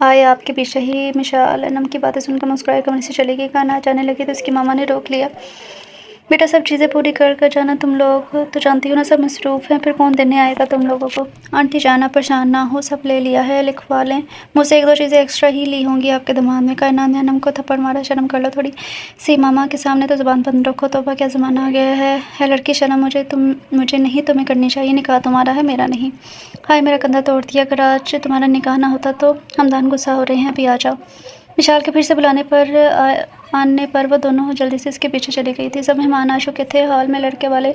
آئے آپ کے پیچھے ہی مشعل انم کی باتیں سن کر مسکرائے کمرے سے چلی گئی۔ کائنات جانے لگی تو اس کی ماما نے روک لیا۔ بیٹا سب چیزیں پوری کر کر جانا، تم لوگ تو جانتی ہو نا سب مصروف ہیں، پھر کون دینے آئے گا تم لوگوں کو؟ آنٹی جانا پریشان نہ ہو، سب لے لیا ہے، لکھوا لیں، مجھ سے ایک دو چیزیں ایکسٹرا ہی لی ہوں گی آپ کے دماغ میں۔ کائنات نے انم کو تھپڑ مارا۔ شرم کر لو تھوڑی سی، ماما کے سامنے تو زبان بند رکھو، توبہ کیا زمانہ آ گیا ہے۔ ہے لڑکی شرم مجھے نہیں تمہیں کرنی چاہیے، نکاح تمہارا ہے میرا نہیں۔ ہائے میرا کندھا توڑ دیا، اگر آج تمہارا نکاح نہ ہوتا تو ہمدان غصہ ہو رہے ہیں، ابھی آ جاؤ۔ وشال کے پھر سے بلانے پر آنے پر وہ دونوں جلدی سے اس کے پیچھے چلی گئی تھی۔ سب مہمان آ چکے تھے، ہال میں لڑکے والے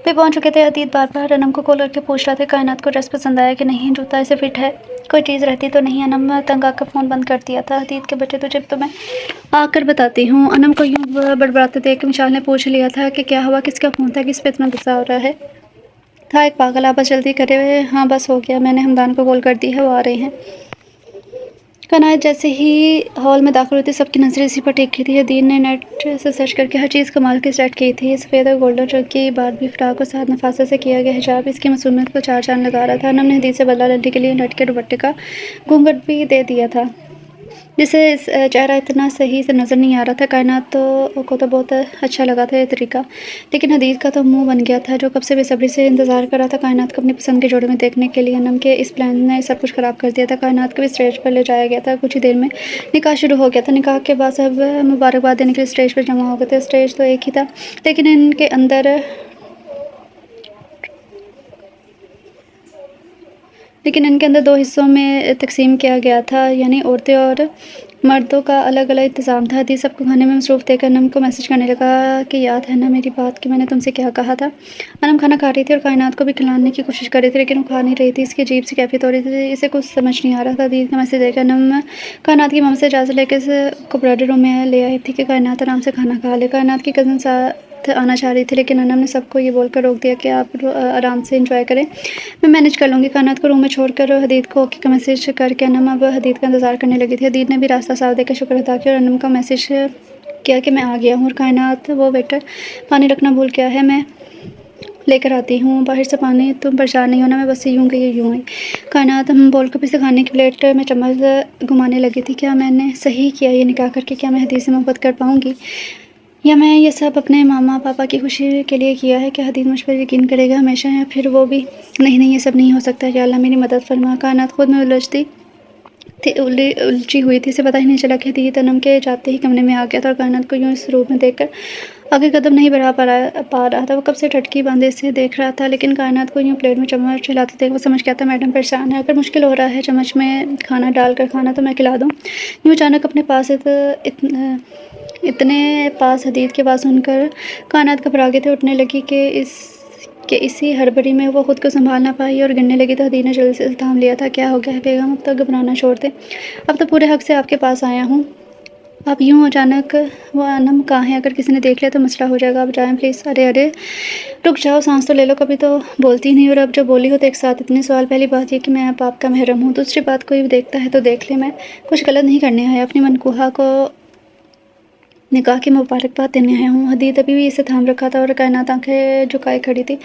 بھی پہنچ چکے تھے۔ حدید بار بار انم کو کال کر کے پوچھ رہا تھا کائنات کو ڈریس پسند آیا کہ نہیں، جوتا اسے فٹ ہے، کوئی چیز رہتی تو نہیں۔ انم تنگ آ کر فون بند کر دیا تھا۔ حدید کے بچے تجھے تو میں آ کر بتاتی ہوں۔ انم کو یوں بڑبڑاتے دیکھ وشال نے پوچھ لیا تھا کہ کیا ہوا، کس کا فون تھا، کس پہ اتنا غصہ ہو رہا ہے؟ تھا ایک پاگل، آپ بس جلدی کرے۔ ہاں بس ہو گیا، میں نے ہمدان کو کال کر دی ہے، وہ آ رہے ہیں۔ کائنات جیسے ہی ہال میں داخل ہوتی سب کی نظریں اسی پر ٹیک کی تھی۔ حدید نے نیٹ سے سرچ کر کے ہر چیز کمال کی سیٹ کی تھی۔ سفید اور گولڈن رنگ کی باربی فراق اور ساتھ نفاست سے کیا گیا حجاب اس کی معصومیت کو چار چاند لگا رہا تھا۔ انم نے حدید سے بدلہ لینے کے لیے نیٹ کے دوپٹے کا گھونگھٹ بھی دے دیا تھا، جس سے چہرہ اتنا صحیح سے نظر نہیں آ رہا تھا۔ کائنات کو تو بہت اچھا لگا تھا یہ طریقہ، لیکن حدید کا تو منہ بن گیا تھا، جو کب سے بے صبری سے انتظار کر رہا تھا کائنات کو اپنی پسند کے جوڑے میں دیکھنے کے لیے۔ انم کے اس پلان نے سب کچھ خراب کر دیا تھا۔ کائنات کو بھی اسٹیج پر لے جایا گیا تھا، کچھ ہی دیر میں نکاح شروع ہو گیا تھا۔ نکاح کے بعد سب مبارکباد دینے کے لیے اسٹیج پر جمع ہو گئے تھے۔ اسٹیج تو ایک ہی تھا، لیکن ان کے اندر دو حصوں میں تقسیم کیا گیا تھا، یعنی عورتیں اور مردوں کا الگ الگ انتظام تھا۔ حدید سب کو کھانے میں مصروف دیکھ کر انم کو میسج کرنے لگا کہ یاد ہے نا میری بات کہ میں نے تم سے کیا کہا تھا؟ انم کھانا کھا رہی تھی اور کائنات کو بھی کھلانے کی کوشش کر رہی تھی، لیکن وہ کھا نہیں رہی تھی۔ اس کی عجیب سی کیفیت ہو رہی تھی، اسے کچھ سمجھ نہیں آ رہا تھا۔ حدید کا میسج دیکھ کر انم کائنات کی ماما سے اجازت لے کے اس کو برادری روم میں لے آئی تھی کہ کائنات آرام سے کھانا کھا لے۔ کائنات کی کزن ساتھ آنا چاہ رہی تھی، لیکن انم نے سب کو یہ بول کر روک دیا کہ آپ آرام سے انجوائے کریں، میں مینیج کر لوں گی۔ کائنات کو روم میں چھوڑ کر حدید کو اوکے کا میسج کر کے انم اب حدید کا انتظار کرنے لگی تھی۔ حدید نے بھی راستہ صاف دیکھ کر شکر ادا کیا اور انم کا میسج کیا کہ میں آ گیا ہوں۔ اور کائنات وہ ویٹر پانی رکھنا بھول گیا ہے، میں لے کر آتی ہوں باہر سے پانی، تم پریشان نہیں ہونا، میں بس یوں گئی یوں آئی۔ کائنات بول کر پھر سے کھانے کی پلیٹ میں چمچ گھمانے لگی تھی۔ کیا میں نے صحیح کیا یہ نکاح کر کے؟ کیا میں حدید سے محبت کر پاؤں گی، یا میں یہ سب اپنے ماما پاپا کی خوشی کے لیے کیا ہے؟ کیا حدید مجھ پر یقین کرے گا ہمیشہ، یا پھر وہ بھی نہیں یہ سب نہیں ہو سکتا؟ یا اللہ میری مدد فرما۔ کائنات خود میں الجھی ہوئی تھی، اسے پتہ ہی نہیں چلا کہ حدید انم کے جاتے ہی کمرے میں آ گیا تھا اور کائنات کو یوں اس روپ میں دیکھ کر آگے قدم نہیں بڑھا پا رہا تھا۔ وہ کب سے ٹھٹکی باندھے سے دیکھ رہا تھا، لیکن کائنات کو یوں پلیٹ میں چمچ ہلاتے دیکھ وہ سمجھ گیا تھا میڈم پریشان ہے، اگر مشکل ہو رہا ہے چمچ میں کھانا ڈال کر کھانا تو میں کھلا دوں۔ یوں اچانک اپنے پاس اتنے پاس حدید کی آواز سن کر کائنات گھبرا گئی تھی، اٹھنے لگی کہ اسی ہڑبڑی میں وہ خود کو سنبھال نہ پائی اور گرنے لگی تو حدید نے جلدی سے تھام لیا تھا۔ کیا ہو گیا ہے بیگم، اب تک گھبرانا چھوڑ دیں، اب تو پورے حق سے آپ کے پاس آیا ہوں، آپ یوں اچانک وہ انم کہاں ہے، اگر کسی نے دیکھ لیا تو مسئلہ ہو جائے گا، آپ جائیں پلیز۔ ارے رک جاؤ، سانس تو لے لو، کبھی تو بولتی نہیں اور اب جو بولی ہو تو ایک ساتھ اتنے سوال۔ پہلی بات یہ کہ میں اب آپ کا محرم ہوں، دوسری بات کوئی دیکھتا ہے تو دیکھ لے، میں کچھ غلط نہیں کرنے آیا، اپنی منکوحہ کو نکاح کی مبارکباد دینے آیا ہوں۔ حدید ابھی بھی اسے تھام رکھا تھا اور کائنات آنکھیں جھکائے کھڑی تھی۔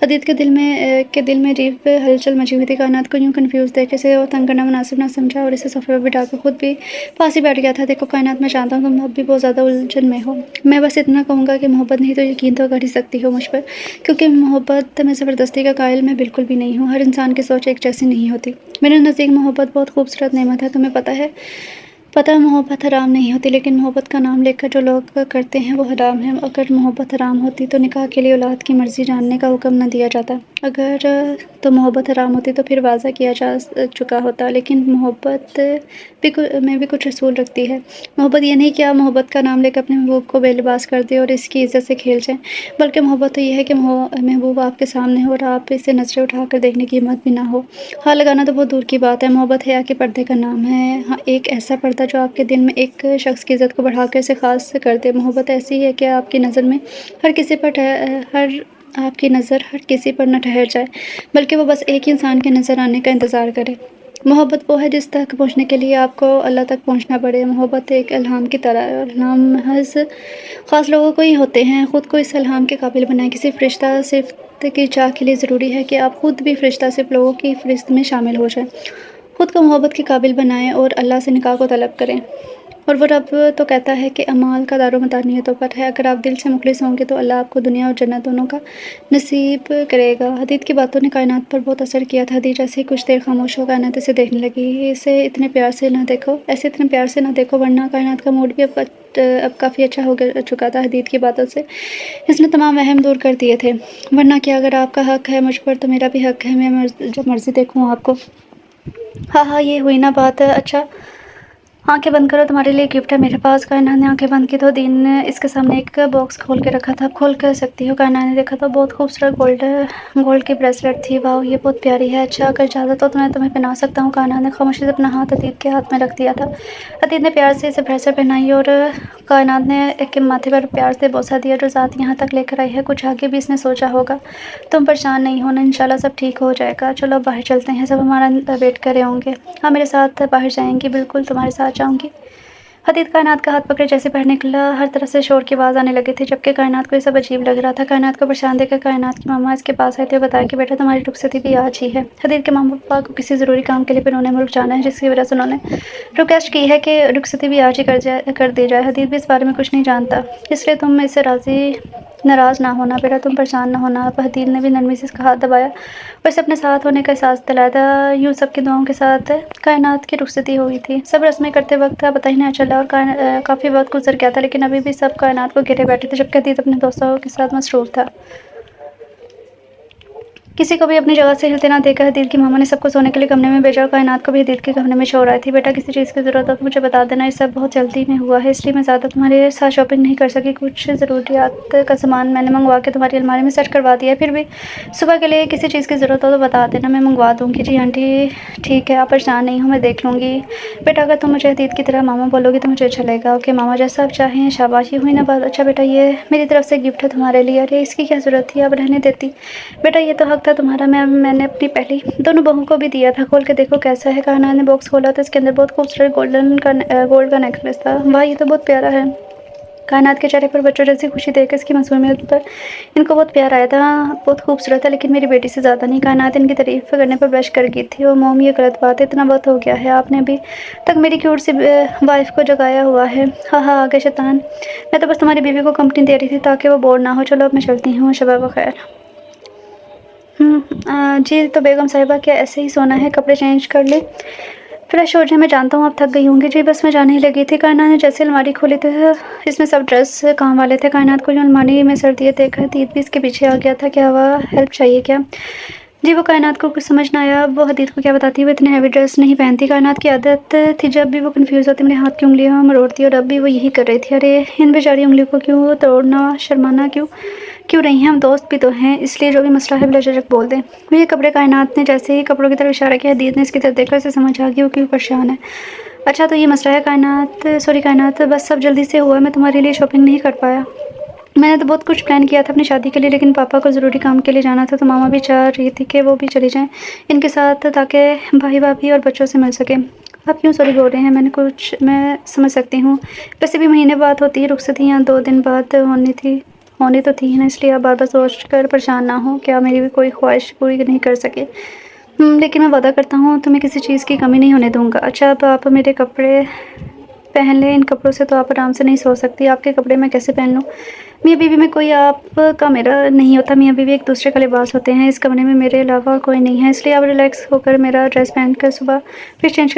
حدید کے دل میں عجیب ہلچل مچی ہوئی تھی۔ کائنات کو یوں کنفیوز دیکھ اسے اور تنگ کرنا مناسب نہ سمجھا اور اسے صفحے پر بٹھا کر خود بھی پاس ہی بیٹھ گیا تھا۔ دیکھو کائنات، میں جانتا ہوں تم اب بھی بہت زیادہ الجھن میں ہو، میں بس اتنا کہوں گا کہ محبت نہیں تو یقین تو کر ہی سکتی ہو مجھ پر، کیونکہ محبت میں زبردستی کا قائل میں بالکل بھی نہیں ہوں۔ ہر انسان کی سوچ ایک جیسی نہیں ہوتی۔ میرے نزدیک محبت بہت خوبصورت نعمت ہے، تمہیں پتہ ہے محبت حرام نہیں ہوتی، لیکن محبت کا نام لے کر جو لوگ کرتے ہیں وہ حرام ہے۔ اگر محبت حرام ہوتی تو نکاح کے لیے اولاد کی مرضی جاننے کا حکم نہ دیا جاتا، اگر تو محبت حرام ہوتی تو پھر واضح کیا جا چکا ہوتا، لیکن محبت میں بھی کچھ اصول رکھتی ہے۔ محبت یہ نہیں کہ آپ محبت کا نام لے کر اپنے محبوب کو بے لباس کر دیں اور اس کی عزت سے کھیل جائیں، بلکہ محبت تو یہ ہے کہ محبوب آپ کے سامنے ہو اور آپ اسے نظریں اٹھا کر دیکھنے کی ہمت بھی نہ ہو۔ ہاں لگانا تو بہت دور کی بات ہے۔ محبت حیا کے پردے کا نام ہے، ہاں ایک ایسا پردہ جو آپ کے دل میں ایک شخص کی عزت کو بڑھا کر اسے خاص کر دے۔ محبت ایسی ہے کہ آپ کی نظر ہر کسی پر نہ ٹھہر جائے، بلکہ وہ بس ایک ہی انسان کے نظر آنے کا انتظار کرے۔ محبت وہ ہے جس تک پہنچنے کے لیے آپ کو اللہ تک پہنچنا پڑے۔ محبت ایک الہام کی طرح ہے اور الہام محض خاص لوگوں کو ہی ہوتے ہیں۔ خود کو اس الہام کے قابل بنائیں۔ کسی فرشتہ صفت کی چاہ کے لیے ضروری ہے کہ آپ خود بھی فرشتہ صفت لوگوں کی فہرست میں شامل ہو جائیں۔ خود کو محبت کے قابل بنائیں اور اللہ سے نکاح کو طلب کریں، اور وہ رب تو کہتا ہے کہ اعمال کا دارومدار نیتوں پر ہے۔ اگر آپ دل سے مخلص ہوں گے تو اللہ آپ کو دنیا اور جنت دونوں کا نصیب کرے گا۔ حدید کی باتوں نے کائنات پر بہت اثر کیا تھا۔ حدید جیسے ہی کچھ دیر خاموش ہو، کائنات اسے دیکھنے لگی۔ اسے اتنے پیار سے نہ دیکھو ورنہ کائنات کا موڈ بھی اب کافی اچھا ہو چکا تھا حدید کی باتوں سے۔ اس نے تمام وہم دور کر دیے تھے۔ ورنہ کیا، اگر آپ کا حق ہے مجھ پر تو میرا بھی حق ہے، میں جب مرضی دیکھوں آپ کو۔ ہاں یہ ہوئی نا بات۔ اچھا آنکھیں بند کرو، تمہارے لیے گفٹ ہے میرے پاس۔ کائنات نے آنکھیں بند کی تو حدید نے اس کے سامنے ایک باکس کھول کے رکھا تھا۔ کھول کر سکتی ہو؟ کائنات نے دیکھا تو بہت خوبصورت گولڈ کی بریسلیٹ تھی۔ واؤ، یہ بہت پیاری ہے۔ اچھا اگر اجازت ہو تو میں تمہیں پہنا سکتا ہوں؟ کائنات نے خاموشی سے اپنا ہاتھ حدید کے ہاتھ میں رکھ دیا تھا۔ حدید نے پیار سے اسے بریسلیٹ پہنائی اور کائنات نے ایک کے ماتھے پر پیار سے بوسہ دیا۔ جو ذات یہاں تک لے کر آئی ہے، کچھ آگے بھی اس نے سوچا ہوگا۔ تم پریشان نہیں ہونا، انشاءاللہ سب ٹھیک ہو جائے گا۔ چلو اب باہر چلتے ہیں، سب ہمارا ویٹ کر رہے ہوں گے۔ ہاں میرے ساتھ باہر جائیں گی؟ بالکل تمہارے ساتھ جاؤں گی۔ حدید کائنات کا ہاتھ پکڑے جیسے باہر نکلا، ہر طرف سے شور کی آواز آنے لگی تھی، جبکہ کائنات کو یہ سب عجیب لگ رہا تھا۔ کائنات کو پریشان دیکھ کر کائنات کی ماما اس کے پاس آئی تھی اور بتایا کہ بیٹا تمہاری رخصتی بھی آج ہی ہے۔ حدید کے ماما پاپا کو کسی ضروری کام کے لیے بیرون ملک جانا ہے، جس کی وجہ سے انہوں نے ریکویسٹ کی ہے کہ رخصتی بھی آج ہی کر دی جائے۔ حدید بھی اس بارے میں کچھ نہیں جانتا، اس لیے تم اس سے ناراض نہ ہونا بیٹا، تم پریشان نہ ہونا۔ اب حدید نے بھی نرمی سے اس کا ہاتھ دبایا اور اسے اپنے ساتھ ہونے کا احساس دلایا۔ یوں سب کی دعاؤں کے ساتھ کائنات کی رخصتی ہوئی تھی۔ سب رسمیں کرتے وقت پتہ ہی نہ چلا اور کافی وقت گزر گیا تھا، لیکن ابھی بھی سب کائنات کو گھیرے بیٹھے تھے، جبکہ حدید اپنے دوستوں کے ساتھ مصروف تھا۔ کسی کو بھی اپنی جگہ سے ہلتے نہ دیکھ کر حدید کی ماما نے سب کو سونے کے لیے کمرے میں بھیجا اور کائنات کو بھی حدید کے کمرے میں چھوڑ آئی تھی۔ بیٹا کسی چیز کی ضرورت ہو تو مجھے بتا دینا، یہ سب بہت جلدی میں ہوا ہے، اس لیے میں زیادہ تمہارے ساتھ شاپنگ نہیں کر سکی۔ کچھ ضروریات کا سامان میں نے منگوا کے تمہاری الماری میں سیٹ کروا دیا ہے، پھر بھی صبح کے لیے کسی چیز کی ضرورت ہو تو بتا دینا، میں منگوا دوں گی۔ جی آنٹی ٹھیک ہے، آپ پریشان نہیں ہو، میں دیکھ لوں گی۔ بیٹا اگر تم مجھے حدید کی طرح ماما بولو گی تو مجھے اچھا لگے گا۔ اوکے ماما، جیسا آپ چاہیں۔ شاباش، یہ ہوئی نا بات۔ اچھا بیٹا یہ میری طرف سے گفٹ ہے تمہارے لیے۔ ارے اس کی کیا ضرورت تھی، آپ رہنے دیتی۔ بیٹا یہ تو حق تھا تمہارا، میں نے اپنی پہلی دونوں بہوؤں کو بھی دیا تھا۔ کھول کے دیکھو کیسا ہے۔ کائنات نے باکس کھولا تو اس کے اندر بہت خوبصورت گولڈ کا نیکلیس تھا۔ واہ یہ تو بہت پیارا ہے۔ کائنات کے چہرے پر بچوں جیسی خوشی دیکھ کے اس کی معصومیت پر ان کو بہت پیار آیا تھا۔ بہت خوبصورت ہے، لیکن میری بیٹی سے زیادہ نہیں۔ کائنات ان کی تعریف کرنے پر بلش کر گئی تھی۔ او موم، یہ غلط بات ہے، اتنا وقت ہو گیا ہے، آپ نے ابھی تک میری کیوٹ سی وائف کو جگایا ہوا ہے۔ ہاں ہاں آگے شیطان، میں تو بس تمہاری بیوی کو کمپنی دے رہی تھی تاکہ وہ بور نہ ہو۔ چلو اب میں چلتی ہوں، شب بخیر۔ جی تو بیگم صاحبہ کیا ایسے ہی سونا ہے؟ کپڑے چینج کر لیں، فریش ہو جائیں۔ میں جانتا ہوں آپ تھک گئی ہوں گی۔ جی بس میں جانے ہی لگی تھی۔ کائنات نے جیسے الماری کھولی تھی اس میں سب ڈریس کام والے تھے۔ کائنات کو جو الماری میں سردیت دیکھ کر حدید بھی اس کے پیچھے آ گیا تھا۔ کیا ہوا، ہیلپ چاہیے کیا؟ جی وہ کائنات کو کچھ سمجھ نہ آیا، وہ حدید کو کیا بتاتی، وہ اتنے ہیوی ڈریس نہیں پہنتی۔ کائنات کی عادت تھی جب بھی وہ کنفیوز ہوتی میرے ہاتھ کی انگلیاں مروڑتی، اور اب بھی وہ یہی کر رہی تھی۔ ارے ان بیچاری انگلیوں کو کیوں توڑنا، شرمانا کیوں رہی ہیں؟ ہم دوست بھی تو ہیں، اس لیے جو بھی مسئلہ ہے بلا جھجک بول دیں۔ وہ یہ کپڑے، کائنات نے جیسے ہی کپڑوں کی طرف اشارہ کیا، حدید نے اس کی طرف دیکھ کر اسے سمجھ آ گئی وہ کیوں پریشان ہے۔ اچھا تو یہ مسئلہ ہے کائنات، بس سب جلدی سے ہوا، میں تمہارے لیے شاپنگ نہیں کر پایا۔ میں نے تو بہت کچھ پلان کیا تھا اپنی شادی کے لیے، لیکن پاپا کو ضروری کام کے لیے جانا تھا، تو ماما بھی چاہ رہی تھی کہ وہ بھی چلی جائیں ان کے ساتھ تاکہ بھائی بھابھی اور بچوں سے مل سکیں۔ آپ کیوں سوری بول رہے ہیں؟ میں سمجھ سکتی ہوں، ویسے بھی مہینے بعد ہوتی ہے رخصتیاں، 2 دن بعد ہونی تو تھی نا، اس لیے آپ بار بار سوچ کر پریشان نہ ہوں کہ آپ میری بھی کوئی خواہش پوری نہیں کر سکے۔ لیکن میں وعدہ کرتا ہوں تمہیں کسی چیز کی کمی نہیں ہونے دوں گا۔ اچھا اب آپ میرے کپڑے پہن لیں، ان کپڑوں سے تو آپ آرام سے نہیں سو سکتی، آپ کے کپڑے میں کیسے پہن لوں؟ میاں بیوی میں کوئی آپ کا میرا نہیں ہوتا، میاں بیوی ایک دوسرے کا لباس ہوتے ہیں، اس کمرے میں میرے علاوہ اور کوئی نہیں ہے، اس لیے آپ ریلیکس ہو کر میرا ڈریس پہن کر صبح پھر چینج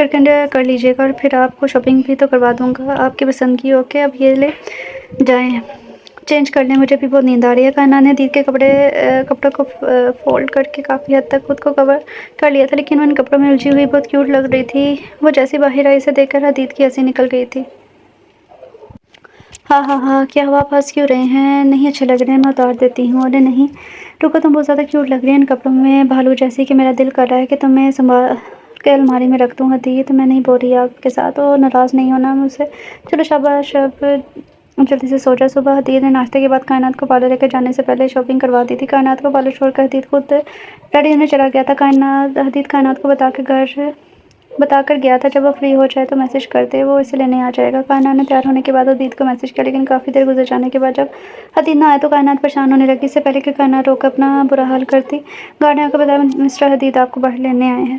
کر لیجیے گا، اور پھر آپ کو شاپنگ بھی تو کروا دوں گا آپ کی پسند کی۔ اوکے اب یہ لے جائیں، چینج کر لیں، مجھے بھی بہت نیند آ رہی ہے۔ کائنات نے حدید کے کپڑوں کو فولڈ کر کے کافی حد تک خود کو کور کر لیا تھا، لیکن وہ ان کپڑوں میں الجھی ہوئی بہت کیوٹ لگ رہی تھی۔ وہ جیسے باہر آئی اسے دیکھ کر حدید کی ہنسی نکل گئی تھی۔ ہاں کیا ہوا، آپ ہنس کیوں رہے ہیں؟ نہیں اچھے لگ رہے ہیں، میں اتار دیتی ہوں۔ ارے نہیں رکو، تم بہت زیادہ کیوٹ لگ رہی ہیں ان کپڑوں میں، بھالو جیسی، کہ میرا دل کر رہا ہے کہ تمہیں سنبھال کے الماری میں رکھ دوں۔ حدید میں نہیں بول رہی آپ کے ساتھ، اور ناراض نہیں ہونا مجھ سے۔ چلو شاباش اب جلدی سے سو جا۔ صبح حدید نے ناشتے کے بعد کائنات کو پارلر لے کر جانے سے پہلے شاپنگ کروا دی تھی۔ کائنات کو پارلر چھوڑ کر حدید خود ریڈی ہونے چلا گیا تھا۔ حدید کائنات کو بتا کر گیا تھا جب وہ فری ہو جائے تو میسج کر دے، وہ اسے لینے آ جائے گا۔ کائنات نے تیار ہونے کے بعد حدید کو میسج کیا، لیکن کافی دیر گزر جانے کے بعد جب حدید نہ آئے تو کائنات پریشان ہونے لگی۔ اس سے پہلے کہ کائنات رو کر اپنا برا حال کرتی، گارڈ نے آ کر بتایا مسٹر حدید آپ کو باہر لینے آئے ہیں۔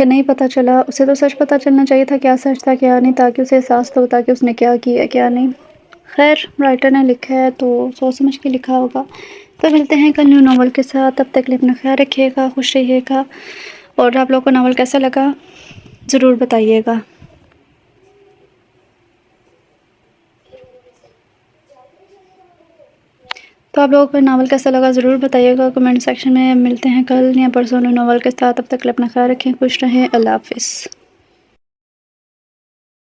کہ نہیں پتہ چلا، اسے تو سچ پتہ چلنا چاہیے تھا، کیا سچ تھا کیا نہیں، تاکہ اسے احساس تو ہوتا کہ اس نے کیا کیا کیا نہیں۔ خیر، رائٹر نے لکھا ہے تو سوچ سمجھ کے لکھا ہوگا۔ تو ملتے ہیں کل نیو ناول کے ساتھ، تب تک کے لیے اپنا خیال رکھیے گا، خوش رہیے گا، اور آپ لوگوں کو ناول کیسا لگا ضرور بتائیے گا۔ تو آپ لوگوں کو ناول کیسا لگا ضرور بتائیے گا کمنٹ سیکشن میں۔ ملتے ہیں کل یا پرسوں نیو ناول کے ساتھ، تب تک کے لیے اپنا خیال رکھیں، خوش رہیں، اللہ حافظ۔